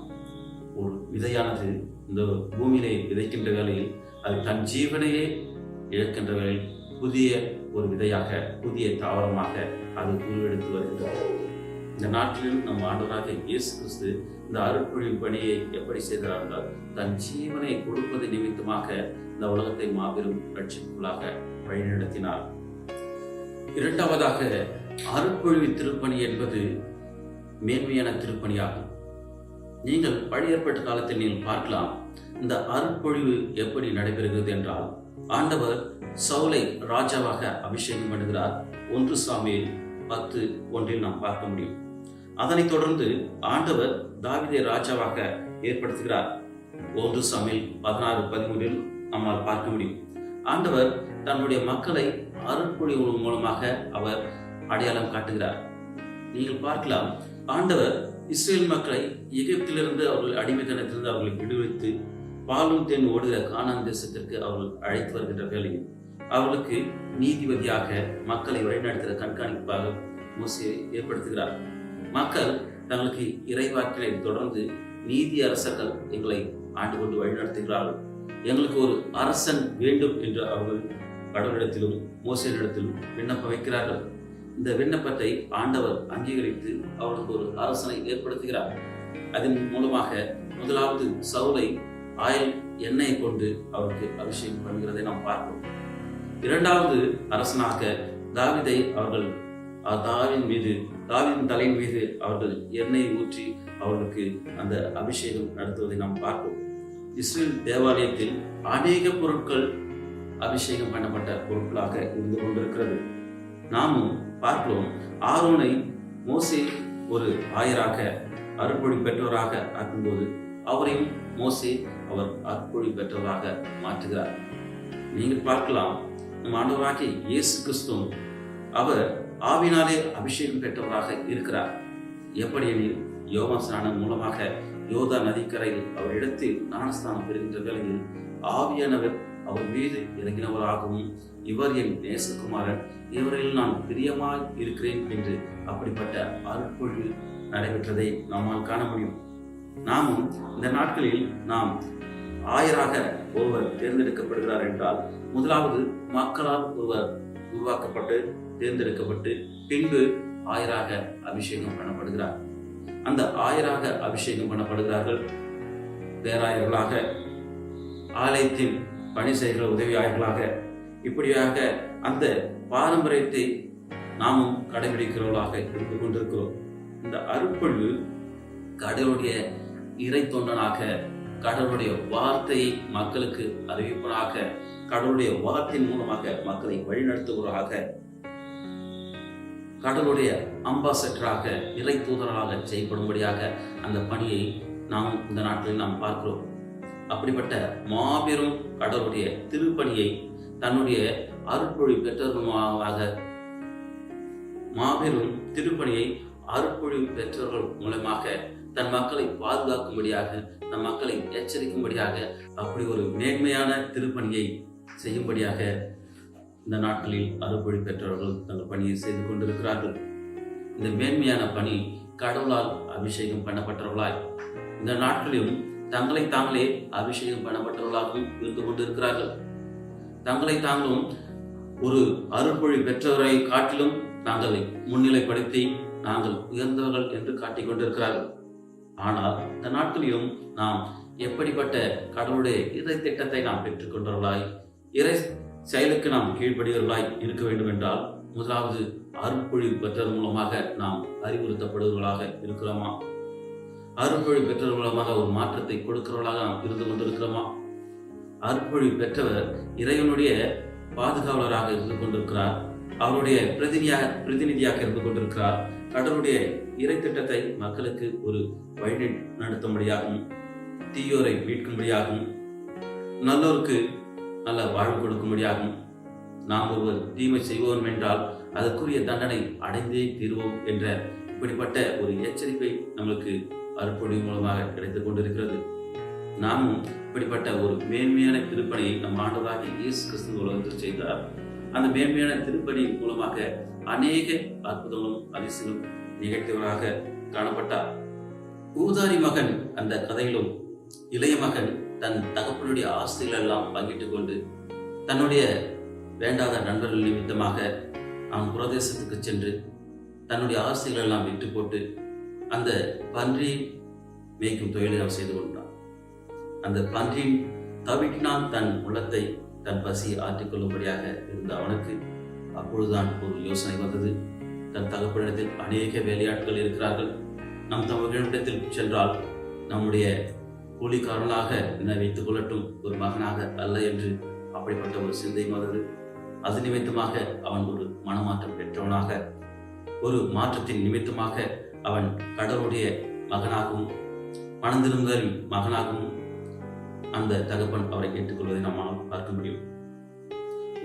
ஒரு விதையானது இந்த பூமியிலே விதைக்கின்ற வேளையில் அது தன் ஜீவனையே இழக்கின்ற வேளையில் புதிய ஒரு விதையாக, புதிய தாவரமாக அது உருவெடுத்து வருகிறது. இந்த நாட்டிலும் நம் ஆண்டவராக இயேசு கிறிஸ்து இந்த அருட்பொழிவு பணியை எப்படி செய்கிறார் என்றால் தன் ஜீவனை கொடுப்பது நிமித்தமாக இந்த உலகத்தை மாபெரும் ரட்சிப்புகளாக வழிநடத்தினார். இரண்டாவதாக, அருட்பொழிவு திருப்பணி என்பது மேன்மையான திருப்பணியாகும். நீங்கள் பழைய ஏற்பாட்டு காலத்தில் நீங்கள் பார்க்கலாம், இந்த அருட்பொழிவு எப்படி நடைபெறுகிறது என்றால் ஆண்டவர் சவுலை ராஜாவாக அபிஷேகம் பண்ணுகிறார். 1 சாமுவேல் 10:1 நாம் பார்க்க முடியும். அதனைத் தொடர்ந்து ஆண்டவர் தாவீதை ராஜாவாக ஏற்படுத்துகிறார். 1 சாமுவேல் 16:13 நம்மால் பார்க்க முடியும். ஆண்டவர் தன்னுடைய மக்களை அருட்பொழிவு மூலமாக அவர் அடையாளம் காட்டுகிறார். நீங்கள் பார்க்கலாம், ஆண்டவர் இஸ்ரேல் மக்களை எகிப்திலிருந்து அவர்கள் அடிமைத்தனத்திலிருந்து அவர்களை விடுவித்து பாலும் தேன் ஓடுகிற கானான் தேசத்திற்கு அவர்கள் அழைத்து வருகின்ற வேளையில் அவர்களுக்கு நீதிபதியாக மக்களை வழிநடத்துகிற கண்காணிப்பாக மோசேயை ஏற்படுத்துகிறார். மக்கள் தங்களுக்கு இறைவாக்கினை தொடர்ந்து நீதி அரசர்கள் எங்களை ஆண்டு கொண்டு வழிநடத்துகிறார்கள், எங்களுக்கு ஒரு அரசன் வேண்டும் என்று அவர்கள் கடவுளிடத்திலும் மோசேயிடத்திலும் விண்ணப்பம் வைக்கிறார்கள். இந்த விண்ணப்பத்தை ஆண்டவர் அங்கீகரித்து அவர்களுக்கு ஒரு அரசனை ஏற்படுத்துகிறார். அதன் மூலமாக முதலாவது சவுலை ஆயில் எண்ணெயை கொண்டு அவருக்கு அபிஷேகம் பண்ணுகிறதை நாம் பார்க்கிறோம். இரண்டாவது அரசனாக தாவீதை அவர்கள் தாவீதின் தலையின் மீது அவர்கள் எண்ணெயை ஊற்றி அவர்களுக்கு அந்த அபிஷேகம் நடத்துவதை நாம் பார்ப்போம். இஸ்ரேல் தேவாலயத்தில் அநேக பொருட்கள் அபிஷேகம் பண்ணப்பட்ட பொருட்களாக இருந்து கொண்டிருக்கிறது. நாமும் பார்க்கிறோம், ஆரோனை மோசே ஒரு ஆயராக அருட்பொழிவு பெற்றவராக ஆக்கும்போது அவரையும் மோசே அவர் அருட்பொழிவு பெற்றவராக மாற்றுகிறார். நீங்கள் பார்க்கலாம், நம் ஆண்டவராகிய இயேசு கிறிஸ்து அவர் ஆவினாலே அபிஷேகம் பெற்றவராக இருக்கிறார். எப்படி எனில், யோவான் ஸ்நானம் மூலமாக யோதா நதிக்கரையில் அவர் இடத்தில் ஞானஸ்தானம் பெறுகின்ற வேளையில் ஆவியானவர் அவர் மீது இறங்கினவராகவும் இவர் என் நேசகுமாரன், இவரில் நான் பிரியமாய் இருக்கிறேன் என்று அப்படிப்பட்ட அருட்பொழிவு நடைபெற்றதை நம்மால் காண முடியும். நாமும் இந்த நாட்களில் நாம் ஆயராக ஒருவர் தேர்ந்தெடுக்கப்படுகிறார் என்றால் முதலாவது மக்களால் ஒருவர் உருவாக்கப்பட்டு தேர்ந்தெடுக்கப்பட்டு பின்பு ஆயராக அபிஷேகம் பண்ணப்படுகிறார். அந்த ஆயராக அபிஷேகம் பண்ணப்படுகிறார்கள். பேராயர்களாக, ஆலயத்தின் பணி செய்கிற உதவி ஆயர்களாக, இப்படியாக அந்த பாரம்பரியத்தை நாமும் கடைபிடிக்கிறவர்களாக இருந்து கொண்டிருக்கிறோம். இந்த அருட்பொழிவு கடவுளுடைய இறை தொண்டனாக, கடவுளுடைய வார்த்தையை மக்களுக்கு அறிவிப்பதாக, கடவுளுடைய வார்த்தையின் மூலமாக மக்களை வழிநடத்துவராக, கடவுளுடைய அம்பாசடராக, இறை தூதராக செய்யப்படும்படியாக அந்த பணியை நாம் இந்த நாட்களில் நாம் பார்க்கிறோம். அப்படிப்பட்ட மாபெரும் கடவுளுடைய திருப்பணியை தன்னுடைய அருட்பொழிவு பெற்றவர்களாக, மாபெரும் திருப்பணியை அருட்பொழிவு பெற்றவர்கள் மூலமாக தன் மக்களை பாதுகாக்கும்படியாக, தன் மக்களை எச்சரிக்கும்படியாக, அப்படி ஒரு மேன்மையான திருப்பணியை செய்யும்படியாக இந்த நாட்களில் அருட்பொழிவு பெற்றவர்கள் தங்கள் பணியை செய்து கொண்டிருக்கிறார்கள். இந்த மேன்மையான பணி கடவுளால் அபிஷேகம் பண்ணப்பட்டவர்களாய் இந்த நாட்களிலும் தங்களை தாங்களே அபிஷேகம் பண்ணப்பட்டவர்களாகவும் இருந்து கொண்டிருக்கிறார்கள். தங்களை தாங்களும் ஒரு அருள்மொழி பெற்றவரை காட்டிலும் நாங்கள் முன்னிலைப்படுத்தி நாங்கள் உயர்ந்தவர்கள் என்று காட்டிக் கொண்டிருக்கிறார்கள். ஆனால் இந்த நாட்களிலும் நாம் எப்படிப்பட்ட கடவுளுடைய இறை திட்டத்தை நாம் பெற்றுக்கொண்டவர்களாய் இறை செயலுக்கு நாம் கீழ்ப்படியவர்களாய் இருக்க வேண்டும் என்றால் முதலாவது அருள்மொழி பெற்றதன் மூலமாக நாம் அறிவுறுத்தப்படுவர்களாக இருக்கிறோமா? அருள்மொழி பெற்றதன் மூலமாக ஒரு மாற்றத்தை கொடுக்கிறவர்களாக நாம் இருந்து கொண்டிருக்கிறோமா? அருள்மொழி பெற்றவர் இறைவனுடைய பாதுகாவலராக இருந்து கொண்டிருக்கிறார். அவருடைய பிரதிநிதியாக இருந்து கொண்டிருக்கிறார். கடவுளுடைய இறை திட்டத்தை மக்களுக்கு ஒரு வழி நடத்தும்படியாகவும் தீயோரை மீட்கும்படியாகவும் நல்லோருக்கு நல்ல வாழ்வு கொடுக்கும்படியாகவும் நாம் ஒருவர் தீமை செய்வோம் என்றால் அதற்குரிய தண்டனை அடைந்தே தீர்வோம் என்ற இப்படிப்பட்ட ஒரு எச்சரிப்பை நம்மளுக்கு அருள்மொழி மூலமாக கிடைத்துக் கொண்டிருக்கிறது. நாமும் இப்படிப்பட்ட ஒரு மேன்மையான திருப்பணியை நம் ஆண்டவராகிய இயேசு கிறிஸ்து உலகத்தில் செய்தார். அந்த மேன்மையான திருப்பணியின் மூலமாக அநேக அற்புதங்களும் அதிசயங்களும் நிகழ்த்தவராக காணப்பட்டார். ஊதாரி மகன் அந்த கதையிலும் இளைய மகன் தன் தகப்பனுடைய ஆஸ்திகள் எல்லாம் பங்கிட்டுக் கொண்டு தன்னுடைய வேண்டாத நண்பர்கள் நிமித்தமாக அவன் பிரதேசத்துக்கு சென்று தன்னுடைய ஆஸ்திகள் எல்லாம் விட்டு போட்டு அந்த பன்றி மேய்க்கும் தொழிலை அவன் செய்து கொண்டான். அந்த பன்றியின் தவிட்டினால் தன் உள்ளத்தை தன் பசியை ஆற்றிக்கொள்ளும்படியாக இருந்த அவனுக்கு அப்பொழுதுதான் ஒரு யோசனை வந்தது. தன் தகப்பனிடத்தில் அநேக வேலையாட்கள் இருக்கிறார்கள், நம் தகப்பனிடத்தில் சென்றால் நம்முடைய கூலிக்காரனாக என்னை வைத்துக் கொள்ளட்டும், ஒரு மகனாக அல்ல என்று அப்படிப்பட்ட ஒரு சிந்தை வந்தது. அது நிமித்தமாக அவன் ஒரு மனமாற்றம் பெற்றவனாக, ஒரு மாற்றத்தின் நிமித்தமாக அவன் கடவுளுடைய மகனாகவும் மனந்திருந்தலின் மகனாகவும் அந்த தகப்பன் அவரை ஏற்றுக்கொள்வதை நம்மால் பார்க்க முடியும்.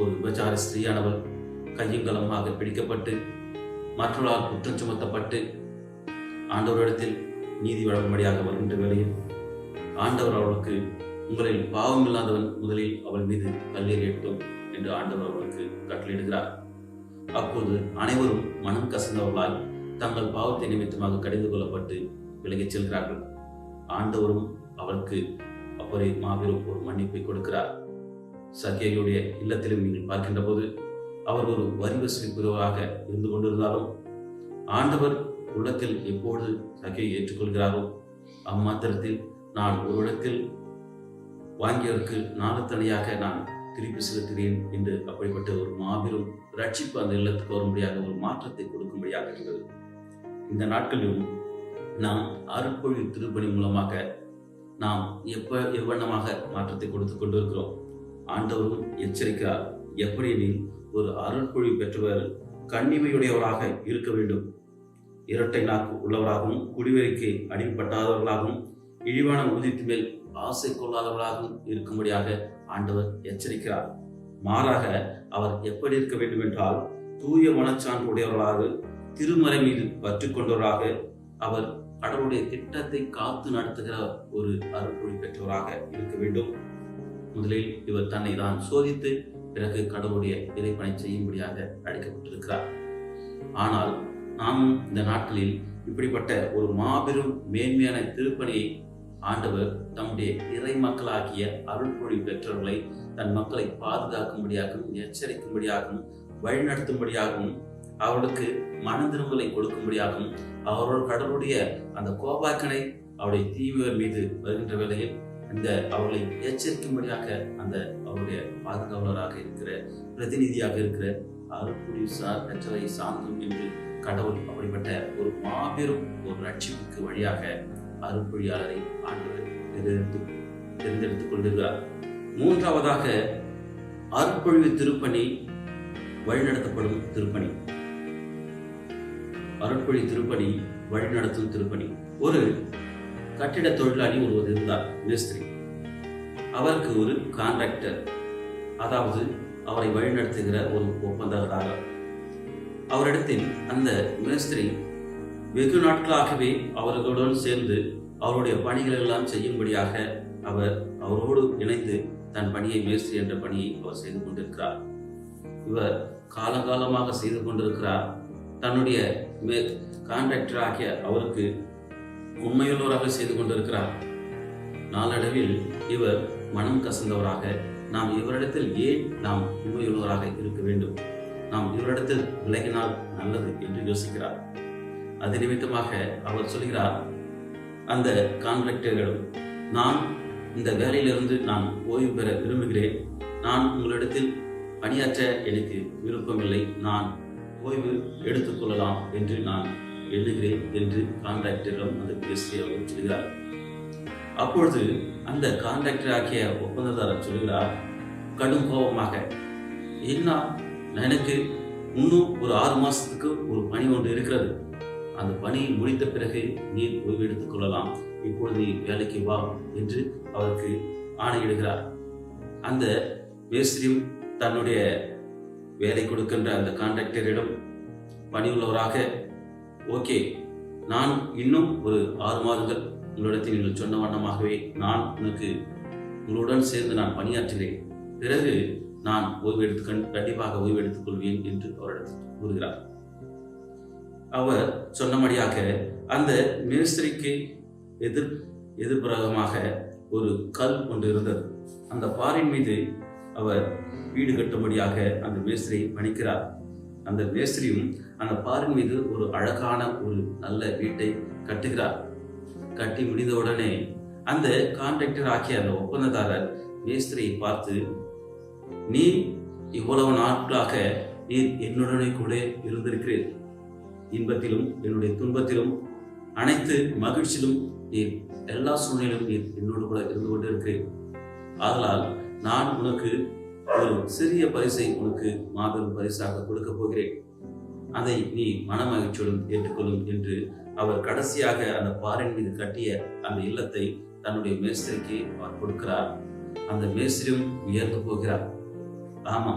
ஒரு விபச்சார ஸ்திரீயானவள் கையங்கலமாக பிடிக்கப்பட்டு மற்றவர்களால் குற்றம் சுமத்தப்பட்டு ஆண்டவரிடத்தில் நீதி வழங்கும்படியாக வருகின்ற வேளையில் ஆண்டவர் அவளுக்கு உங்களில் பாவம் இல்லாதவன் முதலில் அவள் மீது கல்லெறியட்டும் என்று ஆண்டவர் அவளுக்கு கட்டளையிடுகிறார். அப்போது அனைவரும் மனம் கசந்தவர்களாய் தங்கள் பாவத்தை நிமித்தமாக கடிந்து கொள்ளப்பட்டு விலகிச் செல்கிறார்கள். ஆண்டவரும் அவருக்கு அப்பொழுது மாபெரும் ஒரு மன்னிப்பை கொடுக்கிறார். சக்கேயுடைய இல்லத்திலும் நீங்கள் பார்க்கின்ற போது அவர் ஒரு வரி வசூலிப்பவராக இருந்து கொண்டிருந்தாலும் ஆண்டவர் உள்ளத்தில் எப்பொழுது சக்கேயை ஏற்றுக்கொள்கிறாரோ அம்மாத்திரத்தில் நான் ஒரு இடத்தில் வாங்கியவருக்கு நாளத்தனையாக நான் திருப்பி செலுத்துகிறேன் என்று அப்படிப்பட்ட ஒரு மாபெரும் ரட்சிப்பு அந்த இல்லத்துக்கு வரும்படியாக ஒரு மாற்றத்தை கொடுக்கும்படியாக இருந்தது. இந்த நாட்களிலும் நாம் அருட்பொழி திருப்பணி மூலமாக நாம் எவ்வண்ணமாக மாற்றத்தை கொடுத்து கொண்டிருக்கிறோம். ஆண்டவரும் எச்சரிக்கிறார், எப்படி எனில் ஒரு அருட்பொழி பெற்றவர் கண்ணிமையுடையவராக இருக்க வேண்டும், இரட்டை நாக்கு உள்ளவராகவும் குடிவெறிக்கு அடிப்பட்டாதவர்களாகவும் இழிவான ஊதியத்தின் மேல் ஆசை கொள்ளாதவர்களாகவும் இருக்கும்படியாக ஆண்டவர் எச்சரிக்கிறார். மாறாக அவர் எப்படி இருக்க வேண்டும் என்றால் தூய மனச்சான்று உடையவர்களாக திருமறை மீது பற்று கொண்டவராக அவர் கடவுளுடைய திட்டத்தை காத்து நடத்துகிற ஒரு அருள்மொழி பெற்றவராக இருக்க வேண்டும். முதலில் இவர் தன்னை தான் சோதித்து பிறகு கடவுளுடைய இறைப்பணி செய்யும்படியாக அழைக்கப்பட்டிருக்கிறார். ஆனால் நாமும் இந்த நாட்களில் இப்படிப்பட்ட ஒரு மாபெரும் மேன்மையான திருப்பணியை ஆண்டவர் தம்முடைய இறை மக்களாகிய அருள்மொழி பெற்றவர்களை தன் மக்களை பாதுகாக்கும்படியாகவும் எச்சரிக்கும்படியாகவும் வழிநடத்தும்படியாகவும் அவர்களுக்கு மனந்திரும்பலை கொடுக்கும்படியாகவும் அவரோட கடவுளுடைய அந்த கோபாக்கனை அவருடைய தீவிர மீது வருகின்ற வேளையில் இந்த அவர்களை எச்சரிக்கும்படியாக அந்த அவருடைய பாதுகாவலராக இருக்கிற பிரதிநிதியாக இருக்கிற அருள்மொழி பெற்றவரை சார்ந்தும் என்று கடவுள் அப்படிப்பட்ட ஒரு மாபெரும் ஒரு ரட்சிப்புக்கு வழியாக அருள்மொழியாளரை ஆண்டவர் தேர்ந்தெடுத்துக் கொண்டிருக்கிறார். மூன்றாவதாக அருள்மொழி திருப்பணி வழிநடத்தப்படும் திருப்பணி. அருட்பொழி திருப்பணி வழிநடத்தும் திருப்பணி. ஒரு கட்டிட தொழிலாளி ஒருவர் இருந்தார், மேஸ்திரி. அவருக்கு ஒரு கான்ட்ராக்டர், அதாவது அவரை வழிநடத்துகிற ஒரு ஒப்பந்ததாரர். அவரிடத்தில் அந்த மேஸ்திரி வெகு நாட்களாகவே அவர்களுடன் சேர்ந்து அவருடைய பணிகள் எல்லாம் செய்யும்படியாக அவர் அவரோடு இணைந்து தன் பணியை, மேஸ்திரி என்ற பணியை அவர் செய்து கொண்டிருக்கிறார். இவர் காலகாலமாக செய்து கொண்டிருக்கிறார். தன்னுடைய கான்ட்ராக்டர் ஆகிய அவருக்கு உண்மையுள்ளவராக செய்து கொண்டிருக்கிறார். நாளடைவில் இவர் மனம் கசந்தவராக, நாம் இவரிடத்தில் ஏன் நாம் உண்மையுள்ளவராக இருக்க வேண்டும், நாம் இவரிடத்தில் விலகினால் நல்லது என்று யோசிக்கிறார். அது நிமித்தமாக அவர் சொல்கிறார் அந்த கான்ட்ராக்டரிடம், நான் இந்த வேலையிலிருந்து நான் ஓய்வு பெற விரும்புகிறேன், நான் உங்களிடத்தில் பணியாற்ற எனக்கு விருப்பமில்லை, நான் ஓய்வு எடுத்துக்கொள்ளலாம் என்று நான் எண்ணுகிறேன் என்று கான்ட்ராக்டரிடம் அந்த பேசி அவர் சொல்கிறார். அப்பொழுது அந்த கான்ட்ராக்டர் ஆகிய ஒப்பந்ததாரர் சொல்கிறார் கடும் கோபமாக, என்ன, எனக்கு இன்னும் ஒரு 6 மாசத்துக்கு ஒரு பணி ஒன்று இருக்கிறது, அந்த பணியை முடித்த பிறகு நீ ஓய்வு எடுத்துக் கொள்ளலாம், இப்பொழுது நீ வேலைக்கு வா என்று அவருக்கு ஆணையிடுகிறார். அந்த மேஸ்திரியும் தன்னுடைய வேலை கொடுக்கின்ற அந்த கான்ட்ராக்டரிடம் பணியுள்ளவராக, ஓகே, நான் இன்னும் ஒரு 6 மாதங்கள் உங்களிடத்தில் நீங்கள் சொன்ன வண்ணமாகவே நான் உங்களுடன் சேர்ந்து நான் பணியாற்றுகிறேன், பிறகு நான் கண்டிப்பாக ஓய்வு எடுத்துக் கொள்வேன் என்று அவரிடத்தில் கூறுகிறார். அவர் சொன்னபடியாக அந்த மேஸ்திரிக்கு எதிர்ப்புறமாக ஒரு கல் ஒன்று இருந்தது. அந்த பாறையின் மீது அவர் வீடு கட்டும்படியாக அந்த மேஸ்திரி பணிக்கிறார். அந்த மேஸ்திரியும் அந்த பாறையின் மீது ஒரு அழகான ஒரு நல்ல வீட்டை கட்டுகிறார். கட்டி முடிந்தவுடனே அந்த கான்ட்ராக்டர் ஆகிய அந்த ஒப்பந்ததாரர் மேஸ்திரியை பார்த்து, நீ இவ்வளவு நாட்களாக நீர் என்னுடனே கூட இருந்திருக்கிறீர், இன்பத்திலும் என்னுடைய துன்பத்திலும் அனைத்து மகிழ்ச்சியிலும் நீர் எல்லா சூழ்நிலையிலும் நீர் என்னோடு கூட இருந்து கொண்டு இருக்கிறேன், ஆதலால் நான் உனக்கு ஒரு சிறிய பரிசை உனக்கு மாபெரும் பரிசாக கொடுக்க போகிறேன், அதை நீ மனமகிழ்ச்சியுடன் ஏற்றுக்கொள்ளும் என்று அவர் கடைசியாக அந்த பாறையின் மீது கட்டிய அந்த இல்லத்தை தன்னுடைய மேஸ்திரிக்கு அவர் கொடுக்கிறார். அந்த மேஸ்திரியும் உயர்ந்து போகிறார். ஆமா,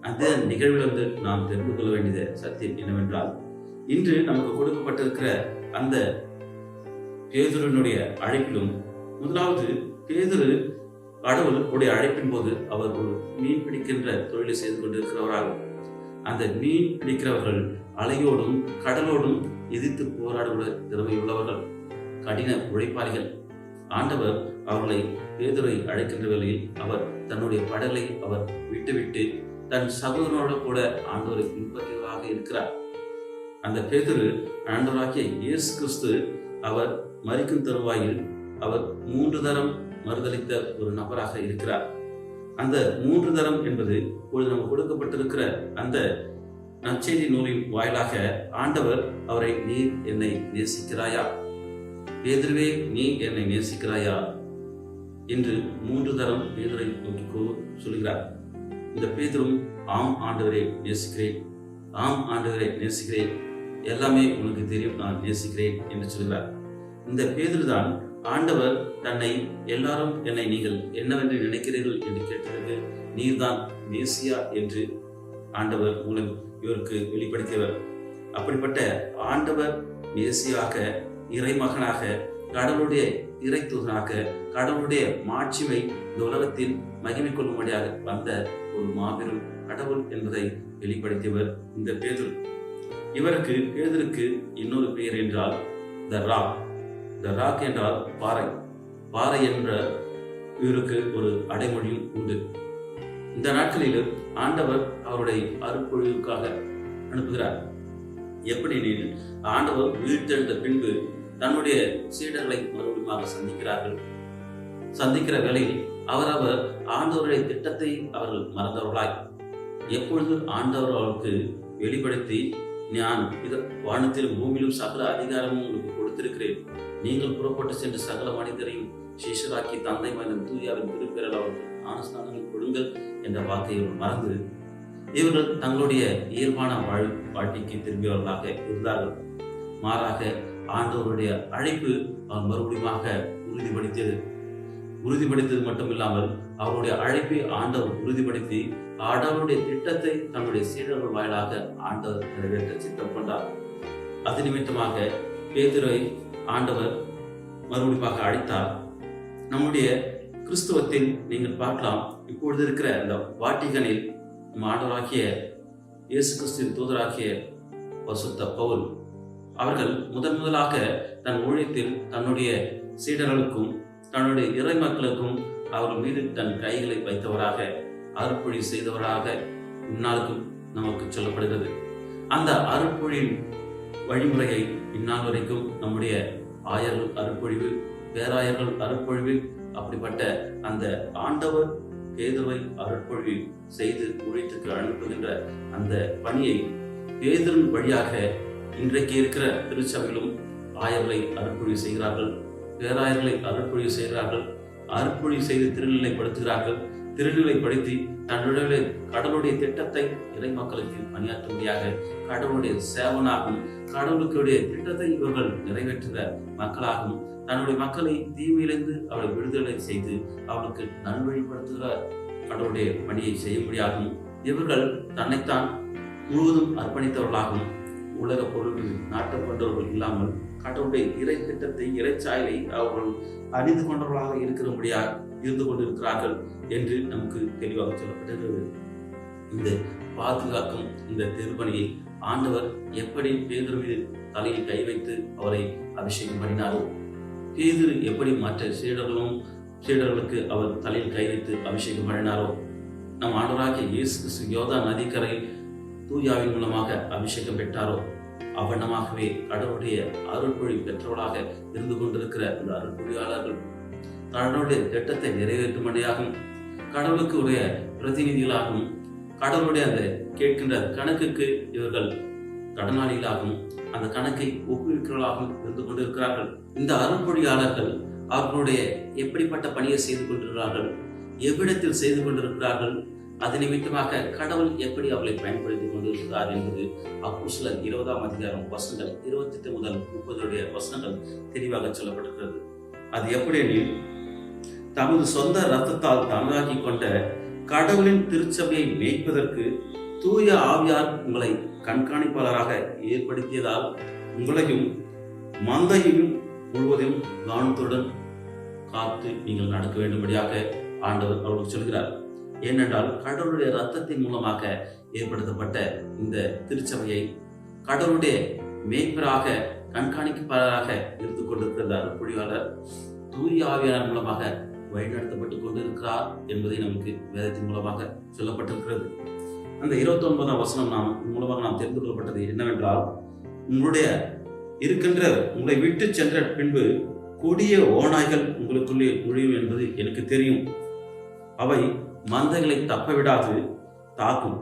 அந்த நிகழ்விலிருந்து நாம் தெரிந்து கொள்ள வேண்டியது சத்தியம் என்னவென்றால், இன்று நமக்கு கொடுக்கப்பட்டிருக்கிற அந்த பேதுருனுடைய அழைப்பிலும், முதலாவது பேதுரு கடவுளுடைய அழைப்பின் போது அவர் ஒரு மீன் பிடிக்கின்ற தொழிலை செய்து கொண்டிருக்கிறவராகும். அந்த மீன் பிடிக்கிறவர்கள் அலையோடும் கடலோடும் எதிர்த்து போராடுகிற திறமையுள்ளவர்கள், கடின உழைப்பாளிகள். ஆண்டவர் அவர்களை பேதுரை அழைக்கின்ற வேளையில் அவர் தன்னுடைய படலை அவர் விட்டுவிட்டு தன் சகோதரனோடு கூட ஆண்டவரை பின்பற்றுவதாக இருக்கிறார். அந்த பேதுரு ஆண்டவராகிய இயேசு கிறிஸ்து அவர் மரிக்கும் தருவாயில் அவர் 3 தரம் மறுதளித்த ஒரு நபராக இருக்கிறார். அந்த 3 தரம் என்பது இப்பொழுது நமக்கு கொடுக்கப்பட்டிருக்கிற அந்த நற்செய்தி நூலின் வாயிலாக ஆண்டவர் அவரை, நீர் என்னை நேசிக்கிறாயா, பேதுருவே நீ என்னை நேசிக்கிறாயா என்று 3 தரம் பேதுரை நோக்கி சொல்கிறார். இந்த பேதுரும், ஆம் ஆண்டவரை நேசிக்கிறேன், ஆம் ஆண்டவரை நேசிக்கிறேன், எல்லாமே உனக்கு தெரியும், நான் நேசிக்கிறேன் என்று சொல்கிறார். இந்த பேதுரு தான் ஆண்டவர் தன்னை எல்லாரும் என்னை நீங்கள் என்னவென்று நினைக்கிறீர்கள் என்று கேட்டதற்கு நீர்தான் மேசியா என்று ஆண்டவர் மூலம் இவருக்கு வெளிப்படுத்தியவர். அப்படிப்பட்ட ஆண்டவர் மேசியாக, இறைமகனாக, கடவுளுடைய இறைத்தூதனாக, கடவுளுடைய மாட்சிமை இந்த உலகத்தில் மகிமை கொள்ளும்படியாக வந்த ஒரு மாபெரும் கடவுள் என்பதை வெளிப்படுத்தியவர் இந்த பேதுரு. பேதுருக்கு இன்னொரு பெயர் என்றால் த ராக். த ராக் என்றால் பாறை. பாறை என்ற இவருக்கு ஒரு அடைமொழியும் உண்டு. இந்த நாட்களில் ஆண்டவர் அவருடைய அருட்பொழிவுக்காக அனுப்புகிறார். எப்படி ஆண்டவர் உயிர்த்தெழுந்த பின்பு தன்னுடைய சீடர்களை மறுபடியும் சந்திக்கிற வேளையில் அவர் ஆண்டவருடைய திட்டத்தை அவர்கள் மறந்தவர்களாய், எப்பொழுது ஆண்டவர் அவர்களுக்கு வெளிப்படுத்தி, நான் வானத்திலும் பூமியிலும் சகல அதிகாரமும் உங்களுக்கு கொடுத்திருக்கிறேன், நீங்கள் புறப்பட்டு சென்று சகல மனிதரையும் சீஷராக்கி தந்தை மகன் தூயாவின் திருப்பெயரால் அவர்கள் ஞானஸ்நானம் கொடுங்கள் என்ற வார்த்தையை மறந்து இவர்கள் தங்களுடைய இயல்பான வாழ்க்கைக்கு திரும்பியவர்களாக இருந்தார்கள். மாறாக ஆண்டவருடைய அழைப்பு அவர் மறுபடியும் உறுதிப்படுத்தியது மட்டுமில்லாமல் அவருடைய அழைப்பை ஆண்டவர் உறுதிப்படுத்தி ஆண்டவருடைய திட்டத்தை தன்னுடைய சீடர்கள் வாயிலாக ஆண்டவர் நிறைவேற்ற சித்தம் கொண்டார். அது நிமித்தமாக பேதுரை ஆண்டவர் மறுபடியும் அழைத்தார். நம்முடைய கிறிஸ்துவத்தில் நீங்கள் பார்க்கலாம், இப்பொழுது இருக்கிற இந்த வாட்டிகனில் நம்ம ஆண்டவராகிய இயேசு கிறிஸ்துவின் தூதராகிய பசுத்த பவுல் அவர்கள் முதலாக தன் ஊழியத்தில் தன்னுடைய சீடர்களுக்கும் தன்னுடைய இறை மக்களுக்கும் அவர்கள் மீது தன் கைகளை வைத்தவராக அருட்பொழி செய்தவராக இந்நாளுக்கும் நமக்கு சொல்லப்படுகிறது. அந்த அருட்பொழியின் வழிமுறையை இந்நாள் வரைக்கும் நம்முடைய ஆயர்கள் அருட்பொழிவு, பேராயர்கள் அருட்பொழிவு, அப்படிப்பட்ட அந்த ஆண்டவர் பேதுருவை அருட்பொழிவு செய்து ஊழியத்துக்கு அனுப்புகின்ற அந்த பணியை பேதுருவின் வழியாக இன்றைக்கு இருக்கிற திருச்சபையிலும் ஆயர்களை அருட்பொழிவு செய்கிறார்கள், பேராயர்களை அருட்பொழிவு செய்கிறார்கள். அருட்பொழிவு செய்து திருநிலைப்படுத்துகிறார்கள். திருநிலைப்படுத்தி தன்னுடைய கடவுளுடைய திட்டத்தை இறை மக்களுக்கு பணியாற்றும்படியாக கடவுளுடைய சேவனாகவும் கடவுளுடைய திட்டத்தை இவர்கள் நிறைவேற்றுகிற மக்களாகவும் தன்னுடைய மக்களை தீமையிலிருந்து அவளை விடுதலை செய்து அவளுக்கு நல்வழிப்படுத்துகிற கடவுளுடைய பணியை செய்யும்படியாகவும் இவர்கள் தன்னைத்தான் முழுவதும் அர்ப்பணித்தவர்களாகவும் உலக பொருள்கள் நாட்டப்பட்டவர்கள் இல்லாமல் கடவுளுடைய இறை திட்டத்தை இறைச்சாயலை அவர்கள் அறிந்து கொண்டவர்களாக இருக்கிறபடியாக இருந்து கொண்டிருக்கிறார்கள் என்று நமக்கு தெளிவாக சொல்லப்பட்டிருக்கிறது. இந்த பாதுகாக்கும் இந்த திருப்பணியை ஆண்டவர் எப்படி பேதுரு தலையில் கை வைத்து அவரை அபிஷேகம் பண்ணினாரோ, பேதுரு எப்படி மற்ற சீடர்களுக்கு அவர் தலையில் கை வைத்து அபிஷேகம் பண்ணினாரோ, நம் ஆண்டவராகிய இயேசு கிறிஸ்து யோர்தான் நதிக்கரையில் தூயாவின் மூலமாக அபிஷேகம் பெற்றாரோ, அவனமாகவே கடவுளுடைய அருள்பொழி பெற்றவர்களாக இருந்து கொண்டிருக்கிற இந்த அருள்பொழியாளர்கள் கடவுளுடைய திட்டத்தை நிறைவேற்றும்படியாகவும் கடவுளுக்கு உடைய பிரதிநிதிகளாகவும் கடவுளுடைய அந்த கேட்கின்ற கணக்குக்கு இவர்கள் கடனாளிகளாகவும் அந்த கணக்கை ஒப்புவிக்கிறவர்களாகவும் இருந்து கொண்டிருக்கிறார்கள். இந்த அருள்பொழியாளர்கள் அவர்களுடைய எப்படிப்பட்ட பணியை செய்து கொண்டிருக்கிறார்கள், எவ்விடத்தில் செய்து கொண்டிருக்கிறார்கள், அது நிமித்தமாக கடவுள் எப்படி அவர்களை பயன்படுத்திக் கொண்டிருக்கிறார் என்பது அப்போஸ்தலர் 20ஆம் அதிகாரம் வசனங்கள் 28 முதல் 30 வசனங்கள் தெளிவாக சொல்லப்பட்டிருக்கிறது. அது எப்படி எனில், தமது சொந்த இரத்தத்தால் தனதாக்கி கொண்ட கடவுளின் திருச்சபையை மேய்ப்பதற்கு தூய ஆவியார் உங்களை கண்காணிப்பாளராக ஏற்படுத்தியதால் உங்களையும் மந்தையும் முழுவதும் கவனத்துடன் காத்து நீங்கள் நடக்க வேண்டும்படியாக ஆண்டவர் அவர்களுக்கு சொல்கிறார். ஏனென்றால் கடவுளுடைய இரத்தத்தின் மூலமாக ஏற்படுத்தப்பட்ட இந்த திருச்சபையை கடவுளுடைய மேய்ப்பராக கண்காணிப்பாளராக இருந்து கொண்டிருக்கிற அருள்பொழியாளர் தூய ஆவியார் மூலமாக வழிநடத்தப்பட்டுக் கொண்டிருக்கிறார் என்பதை நமக்கு வேதத்தின் மூலமாக சொல்லப்பட்டிருக்கிறது. அந்த 29ஆம் வசனம் மூலமாக நாம் தெரிந்து கொள்ளப்பட்டது என்னவென்றால், உங்களுடைய இருக்கின்ற உங்களை விட்டு சென்ற பின்பு கொடிய ஓநாய்கள் உங்களுக்குள்ளே நுழையும் என்பது எனக்கு தெரியும். அவை மந்தைகளை தப்பவிடாது தாக்கும்.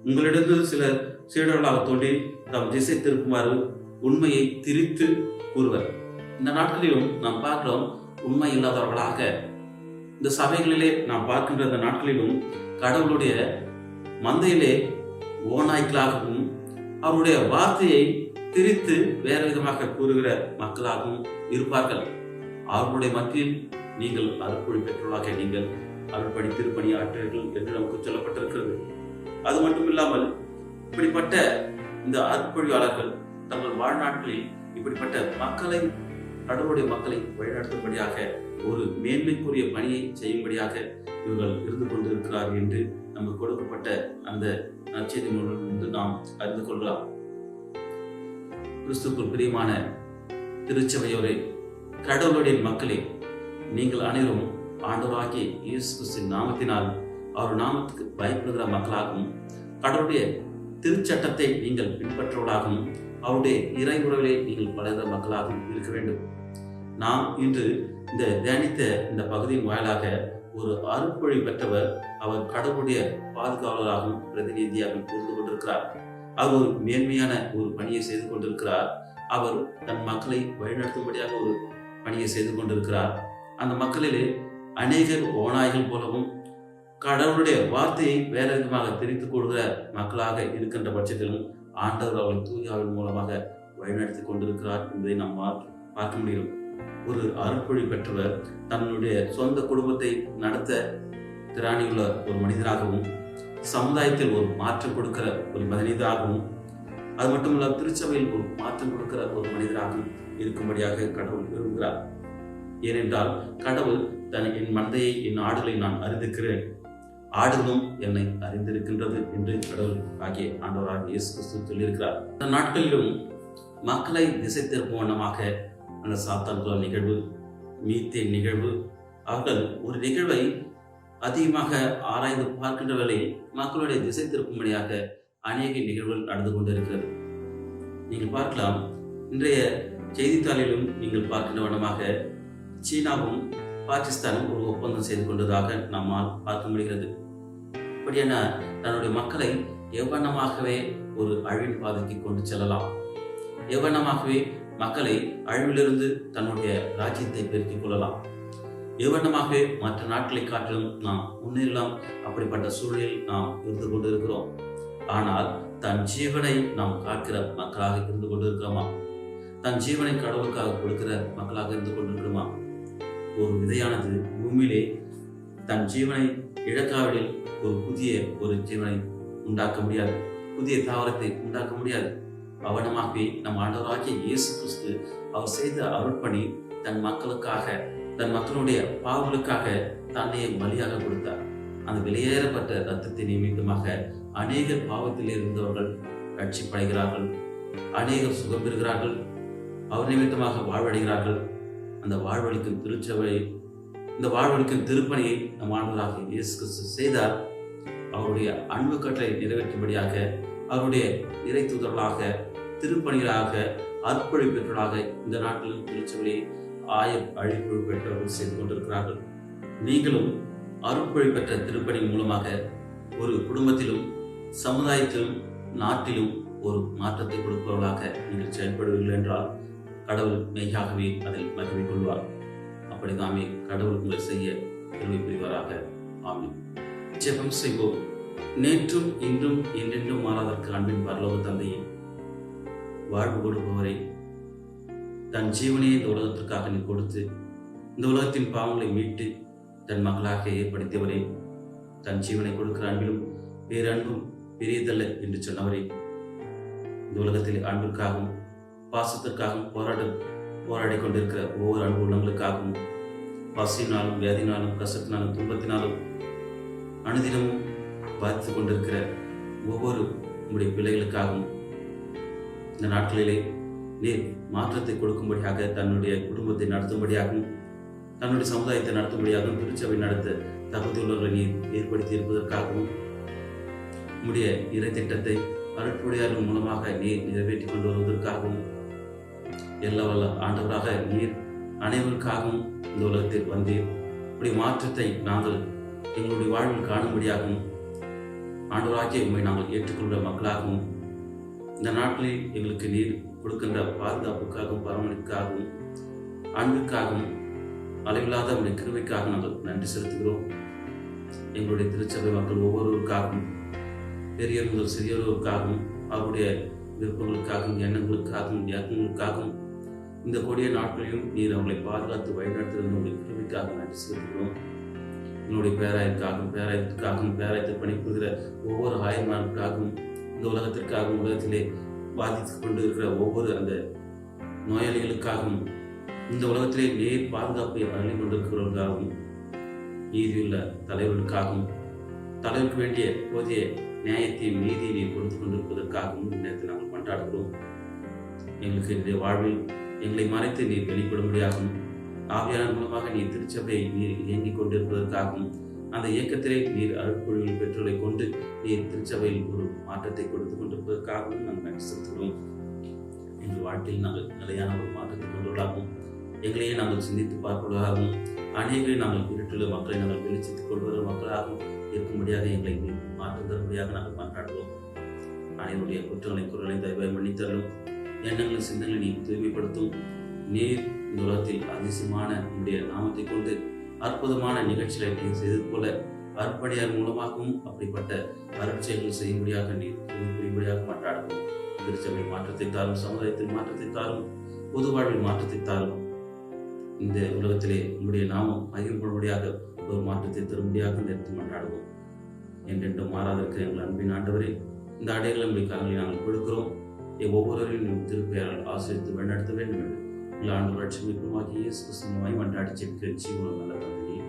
உங்களிடம் சில சீடர்களாக தோன்றி தம் திசை திருப்புமாறு உண்மையை திரித்து கூறுவர். இந்த நாட்களிலும் நாம் பார்க்கிறோம், உண்மை இல்லாதவர்களாக இந்த சபைகளிலே நாம் பார்க்கின்ற இந்த நாட்களிலும் கடவுளுடைய மந்தையிலே ஓநாய்களாகவும் அவருடைய வார்த்தையை திரித்து வேறு விதமாக கூறுகிற மக்களாகவும் இருப்பார்கள். அவர்களுடைய மத்தியில் நீங்கள் அருள்பொழி பெற்றவர்களாக நீங்கள் அருள்படி திருப்பணி ஆற்றீர்கள் என்று நமக்கு சொல்லப்பட்டிருக்கிறது. அது மட்டும் இல்லாமல் இப்படிப்பட்ட இந்த அருள்பொழியாளர்கள் தங்கள் வாழ்நாட்களில் இப்படிப்பட்ட மக்களை கடவுளுடைய மக்களை வழிநடத்தும்படியாக ஒரு மேன்மைக்குரிய பணியை செய்யும்படியாக இவர்கள் இருந்து கொண்டிருக்கிறார்கள் என்று நமக்கு கொடுக்கப்பட்ட அந்த நற்செய்தி மூலமிருந்து நாம் அறிந்து கொள்ளலாம். கிறிஸ்துவுக்குள் பிரியமான திருச்சபையோரே, கடவுளுடைய மக்களே, நீங்கள் அனைவரும் ஆண்டவராகிய இயேசு கிறிஸ்துவின் நாமத்தினால் அவர் நாமத்துக்கு பயப்படுகிற மக்களாகவும் கடவுளுடைய திருச்சட்டத்தை நீங்கள் பின்பற்றுவதாகவும் அவருடைய இறை உறவிலே நீங்கள் பழகிற மக்களாகவும் இருக்க வேண்டும். நாம் இன்று இந்த தியானித்த இந்த பகுதியின் வாயிலாக ஒரு அருள்பொழி பெற்றவர் அவர் கடவுளுடைய பாதுகாவலராகவும் பிரதிநிதியாகவும் இருந்து கொண்டிருக்கிறார். அவர் ஒரு மேன்மையான ஒரு பணியை செய்து கொண்டிருக்கிறார். அவர் தன் மக்களை வழிநடத்தும்படியாக ஒரு பணியை செய்து கொண்டிருக்கிறார். அந்த மக்களிலே அநேகர் ஓநாய்கள் போலவும் கடவுளுடைய வார்த்தையை வேற விதமாக தெரிவித்துக் கொள்கிற மக்களாக இருக்கின்ற பட்சத்திலும் ஆண்டவர் அவளை தூயாவின் மூலமாக வழிநடத்தி கொண்டிருக்கிறார் என்பதை நாம் பார்க்க முடியும். ஒரு அருள்பொழி பெற்றவர் தன்னுடைய சொந்த குடும்பத்தை நடத்த திராணியுள்ள ஒரு மனிதராகவும் சமுதாயத்தில் ஒரு மாற்றம் கொடுக்கிற ஒரு மனிதராகவும் அது மட்டுமல்ல திருச்சபையில் ஒரு மாற்றம் கொடுக்கிற ஒரு மனிதராகவும் இருக்கும்படியாக கடவுள் விரும்புகிறார். ஏனென்றால் கடவுள் என் மந்தையை என் ஆடுகளை நான் அறிந்திருக்கிறேன், ஆடுகளும் என்னை அறிந்திருக்கின்றது என்று கடவுள் ஆகிய ஆண்டவராக இயேசு கிறிஸ்து சொல்லியிருக்கிறார். இந்த நாட்களிலும் மக்களை திசை திருப்பும் வண்ணமாக அந்த சாத்தான்குளம் நிகழ்வு, மீத்தேன் நிகழ்வு, அவர்கள் ஒரு நிகழ்வை அதிகமாக ஆராய்ந்து பார்க்கின்ற வேளையில் மக்களுடைய திசை திருப்பும்படியாக அநேக நிகழ்வுகள் நடந்து கொண்டிருக்கிறது. நீங்கள் பார்க்கலாம், இன்றைய செய்தித்தாளிலும் நீங்கள் பார்க்கின்ற வண்ணமாக சீனாவும் பாகிஸ்தானும் ஒரு ஒப்பந்தம் செய்து கொண்டதாக நம்மால் பார்க்க முடிகிறது. அப்படியான தன்னுடைய மக்களை எவ்வண்ணமாகவே ஒரு அழிவின் பாதைக்கு கொண்டு செல்லலாம், எவ்வண்ணமாகவே மக்களை அழிவிலிருந்து தன்னுடைய ராஜ்யத்தை பெருக்கிக் கொள்ளலாம், எவ்வண்ணமாகவே மற்ற நாட்களை காட்டிலும் நாம் முன்னேறலாம், அப்படிப்பட்ட சூழலில் நாம் இருந்து கொண்டிருக்கிறோம். ஆனால் தன் ஜீவனை நாம் காக்கிற மக்களாக இருந்து கொண்டிருக்கிறோமா? தன் ஜீவனை கடவுளுக்காக கொடுக்கிற மக்களாக இருந்து கொண்டிருக்கிறோமா? ஒரு விதையானது பூமியிலே தன் ஜீவனை இழக்காவிடில் ஒரு புதிய ஜீவனை உண்டாக்க முடியாது, புதிய தாவரத்தை உண்டாக்க முடியாது. அவனமாகவே நம் ஆண்டவராகிய இயேசு கிறிஸ்து அவர் செய்த அருட்பணி தன் மக்களுக்காக, தன் மக்களுடைய பாவங்களுக்காக தன்னையே பலியாக கொடுத்தார். அந்த வெளியேறப்பட்ட இரத்தத்தை நிமித்தமாக அநேகர் பாவத்தில் இருந்தவர்கள் ரட்சிப்படைகிறார்கள், அநேகர் சுகம் பெறுகிறார்கள், அவர் நிமித்தமாக வாழ்வடைகிறார்கள். அந்த வாழ்வழிக்கும் திருச்சபை, இந்த வாழ்வழிக்கும் திருப்பணியை நம் ஆண்டவராகிய இயேசு கிறிஸ்து செய்தார். அவருடைய அன்பு கட்டளை நிறைவேற்றும்படியாக, அவருடைய இறை தூதர்களாக, திருப்பணிகளாக, அர்ப்பணிப்பு பெற்றவர்களாக இந்த நாட்டிலும் திருச்சபையை அழிப்பு பெற்றவர்கள் செய்து கொண்டிருக்கிறார்கள். நீங்களும் அருட்பொழி பெற்ற திருப்பணி மூலமாக ஒரு குடும்பத்திலும், சமுதாயத்திலும், நாட்டிலும் ஒரு மாற்றத்தை கொடுப்பவர்களாக நீங்கள் செயல்படுவீர்கள் என்றால் கடவுள் மெய்யாகவே அதில் மகிழ்ச்சி கொள்வார். அப்படிதாமே கடவுள் உங்களை செய்ய உதவி புரிவாராக. ஆமென். ஜெபம் செய்வோம். நேற்றும் இன்றும் என்றென்றும் மாறாதற்கு அன்பின் பரலோக தந்தையே, வாழ்வு கொடுப்பவரை, தன் ஜீவனையை இந்த உலகத்திற்காக நீ கொடுத்து இந்த உலகத்தின் பாவங்களை மீட்டு தன் மக்களாக ஏற்படுத்தியவரே, தன் ஜீவனை கொடுக்கிற அன்பிலும் வேறு அன்பும் பெரியதல்ல என்று சொன்னவரே, இந்த உலகத்தில் அன்பிற்காகவும் பாசத்திற்காகவும் போராடி கொண்டிருக்கிற ஒவ்வொரு அன்பு உள்ளங்களுக்காகவும், பசியினாலும், வியாதினாலும், கஷ்டத்தினாலும், துன்பத்தினாலும் அனுதினமும் பாதித்துக் கொண்டிருக்கிற ஒவ்வொரு உங்களுடைய பிள்ளைகளுக்காகவும் இந்த நாட்களிலே நீர் மாற்றத்தை கொடுக்கும்படியாக, தன்னுடைய குடும்பத்தை நடத்தும்படியாகவும், தன்னுடைய சமுதாயத்தை நடத்தும்படியாகவும், திருச்சபை நடத்த தகுதியுள்ளவர்களை நீர் ஏற்படுத்தி இருப்பதற்காகவும், உம்முடைய இறை திட்டத்தை அருட்பொழியாளர்கள் மூலமாக நீர் நிறைவேற்றி கொண்டு வருவதற்காகவும், எல்லா வல்ல ஆண்டவராக நீர் அனைவருக்காகவும் இந்த உலகத்தில் வந்தீர். இப்படி மாற்றத்தை நாங்கள் எங்களுடைய வாழ்வில் காணும்படியாகவும், ஆண்டவராகிய உண்மை நாங்கள் ஏற்றுக்கொள்கிற மக்களாகவும், இந்த நாட்களில் எங்களுக்கு நீர் கொடுக்கின்ற பாதுகாப்புக்காகவும், பராமரிப்புக்காகவும், அன்பிற்காகவும், அளவில்லாத உடைய கிருபைக்காக நாங்கள் நன்றி செலுத்துகிறோம். எங்களுடைய திருச்சபை மக்கள் ஒவ்வொருவருக்காகவும், பெரியவர் முதல் சிறியவர்களுக்காகவும், அவருடைய விருப்பங்களுக்காகவும், எண்ணங்களுக்காகவும், இயக்கங்களுக்காகவும் இந்த கொடிய நாட்களிலும் நீர் அவங்களை பாதுகாத்து வழிநடத்துகிற உடைய கிருபைக்காக நன்றி செலுத்துகிறோம். என்னுடைய பேராயத்துக்காகவும், பேராயத்தை பணிபுரிகிற ஒவ்வொரு ஆயர்மார்களுக்காகவும், இந்த உலகத்திற்காகவும், உலகத்திலே பாதித்து கொண்டு இருக்கிற ஒவ்வொரு அந்த நோயாளிகளுக்காகவும், இந்த உலகத்திலே நேர் பாதுகாப்பை அருளி கொண்டிருக்கிறவர்களுக்காகவும், நீதியுள்ள தலைவர்களுக்காகவும், தலைவருக்கு வேண்டிய போதிய நியாயத்தையும் நீதியையும் கொடுத்து கொண்டிருப்பதற்காகவும் நேரத்தை நாங்கள் கொண்டாடுகிறோம். எங்களுக்கு என்னுடைய வாழ்வில் எங்களை மறைத்து நீர் வெளிப்படும்படியாகவும், ஆவியாளர் மூலமாக நீர் திருச்சபையை நீர் இயங்கிக் கொண்டிருப்பதற்காகவும், அந்த இயக்கத்திலே நீர் அருட்பொழிவில் பெற்றோரை கொண்டு நீர் திருச்சபையில் ஒரு மாற்றத்தை கொடுத்து கொண்டிருப்பதற்காகவும் நாங்கள் நன்றி செலுத்துகிறோம். எங்கள் வாழ்க்கையில் நாங்கள் நிலையான ஒரு மாற்றத்தை கொண்டுள்ளாகவும், எங்களையே நாங்கள் சிந்தித்து பார்ப்பதாகவும், அநேகரை நாங்கள் இருட்டுள்ள மக்களை நாங்கள் வெளிச்சத்துக் கொள்வதற்கு மக்களாகவும் இருக்கும்படியாக எங்களை மாற்றம் தரும்படியாக நாங்கள் கொண்டாடுவோம். அனைவருடைய குற்றங்களை குரலை தயவாய் மன்னித்தரலும், எண்ணங்களின் சிந்தங்களை நீ தூய்மைப்படுத்தும். நீர் இந்த உலகத்தில் அதிசயமான உன்னுடைய நாமத்தை கொண்டு அற்புதமான நிகழ்ச்சிகளை நீர் செய்தது போல அர்ப்பணியார் மூலமாகவும் அப்படிப்பட்ட அருட்செயல்கள் செய்யும்படியாக நீர் புரியும்படியாக கொண்டாடுவோம். திருச்சபை மாற்றத்தை தாரும், சமுதாயத்தில் மாற்றத்தை தாரும், பொது வாழ்வில் மாற்றத்தை தாரும். இந்த உலகத்திலே உங்களுடைய நாமம் மகிழ்ப்படும்படியாக ஒரு மாற்றத்தை தரும்படியாக இந்த இடத்தில் கொண்டாடுவோம். என்றென்றும் மாறாதற்கு எங்கள் அன்பின் ஆண்டவரே, இந்த அடைகளை உங்களுடைய கரங்களை நாங்கள் கொடுக்கிறோம். ஒவ்வொருவரையும் திருப்பெயரால் ஆசிரியத்து வழிநடத்த வேண்டும் என்று எல்லா ஆண்டு லட்சுமிக்குமாகி இயேசு கிறிஸ்துவாய் மன்றாடி ஜெபிக்கிறேன் ஜீவனம் நல்ல தந்தையே.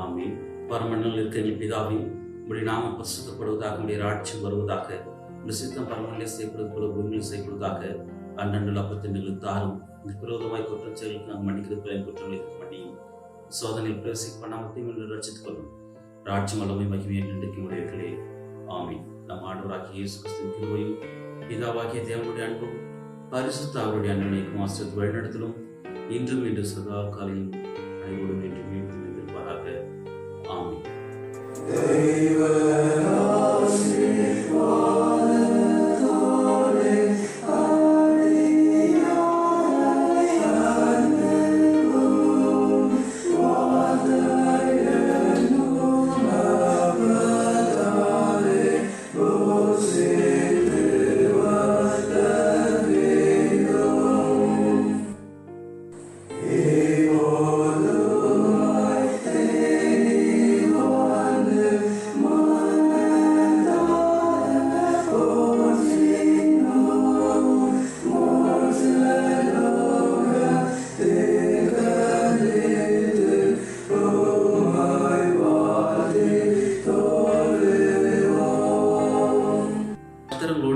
ஆமென். பரமண்டலில் இருக்கிற எங்கள் பிதாவையும் உம்முடைய நாமம் பரிசுத்தப்படுவதாக, உம்முடைய ராட்சியம் வருவதாக, உம்முடைய சித்தம் பரமநிலை செய்யப்படுவது போல பூமியில் செய்யப்படுவதாக. அன்றன்று அப்பத்தின் எங்களுக்கு தாரும். இந்த விரோதமாய் குற்றம் செயலுக்கு நாங்கள் மன்னிக்கிறது போல குற்றங்களுக்கு மன்னியும். சோதனையில் பிரவேசிக்க பண்ணாமத்தையும் ரட்சித்துக் கொள்ளும். ராட்சியம் வல்லமை மகிமையை இன்றைக்கு உடையவர்களே. ஆமீன். நம் ஆண்டவராகிய இயேசு கிறிஸ்துவின் கிருபையும் பிதாவாகிய தேவனுடைய அன்பும் பரிசுத்த அவருடைய அன்பனைக்கும் ஆசிரியர் வழிநடத்தலும் இன்றும் இன்று சதா காலையும் அனைவரும் என்று மீண்டும் இருப்பாராக. ஆமீன்.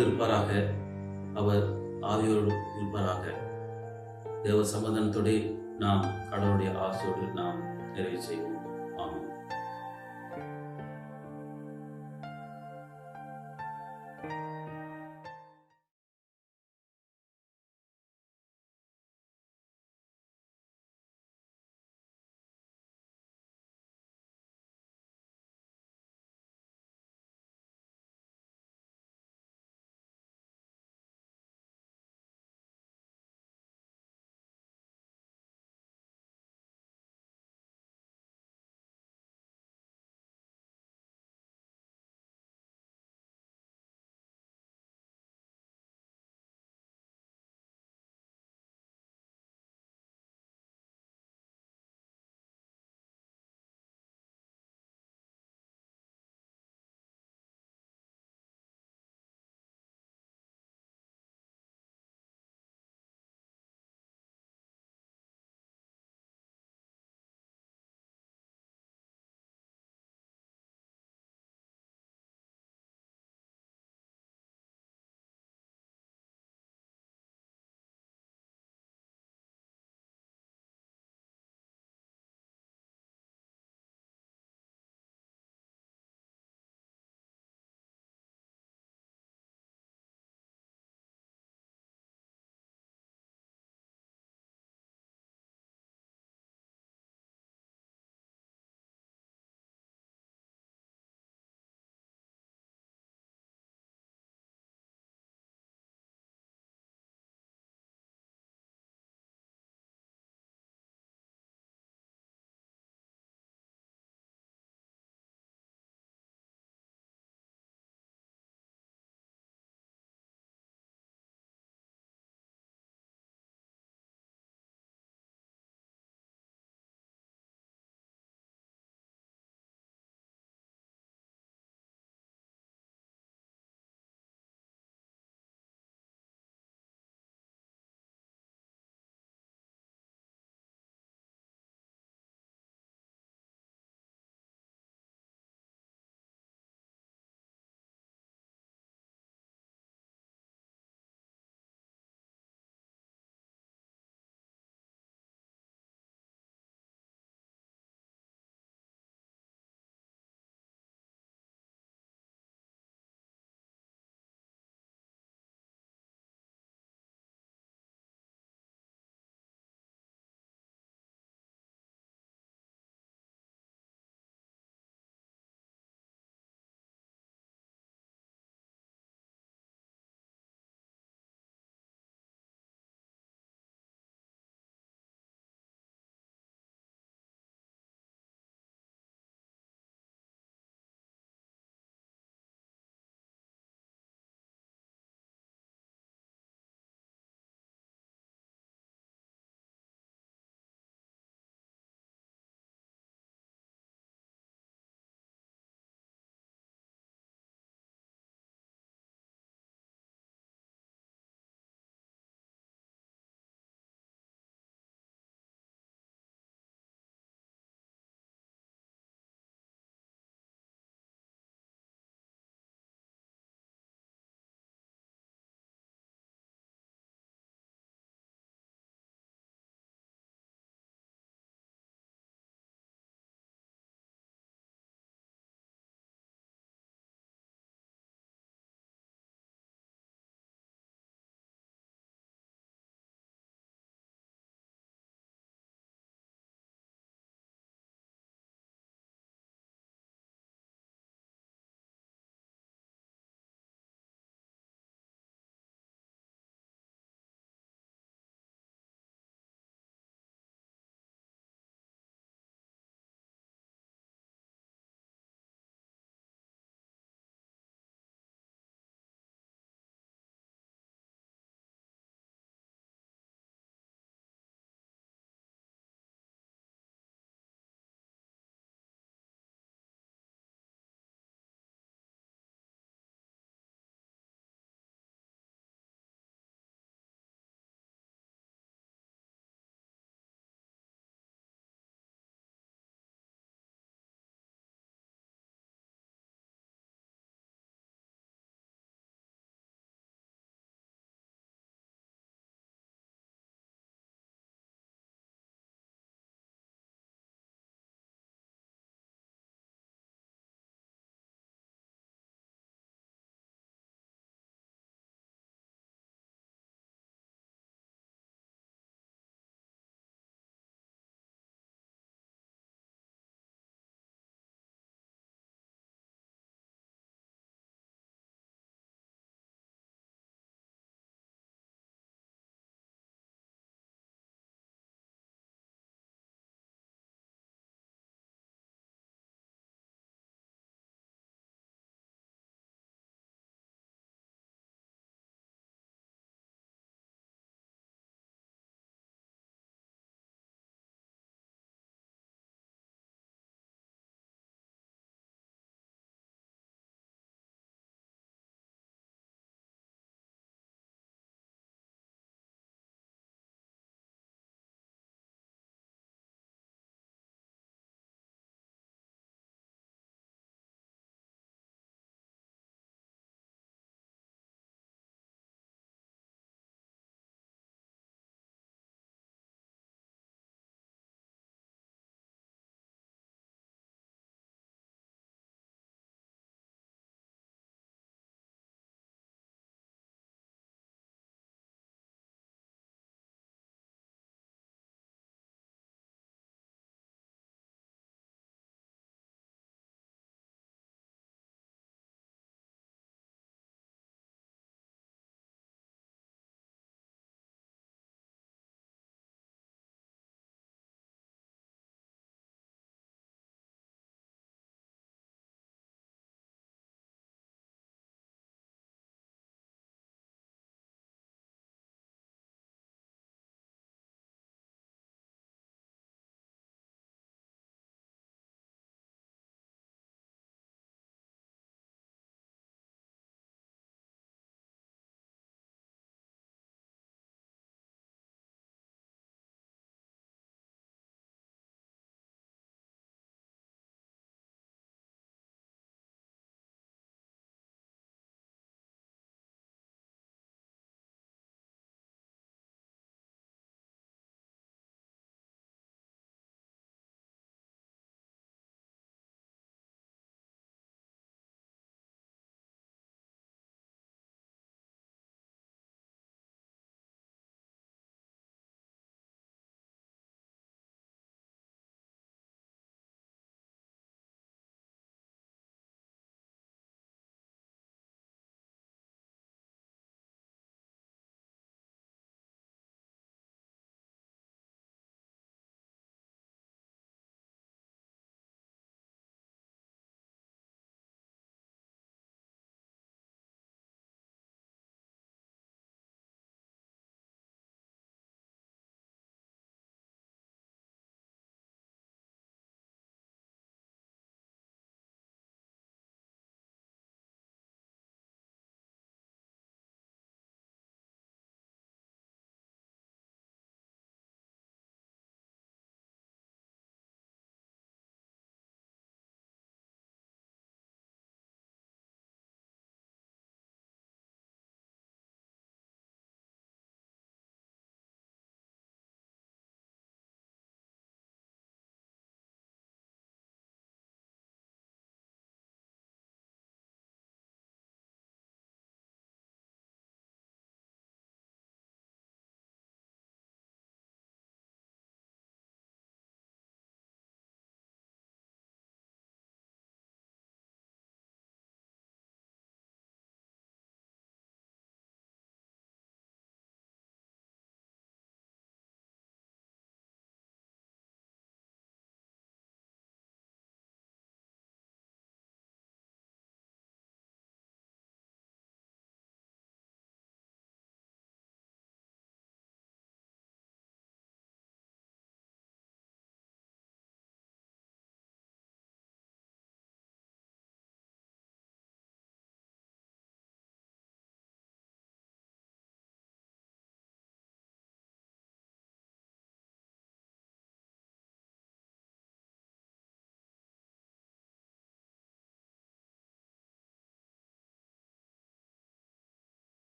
இருப்பாராக. அவர் ஆவியோடு இருப்பாராக. தேவ சமாதானத்தோடு நாம் கடவுளுடைய ஆசையோடு நாம் நிறைவு செய்வோம்.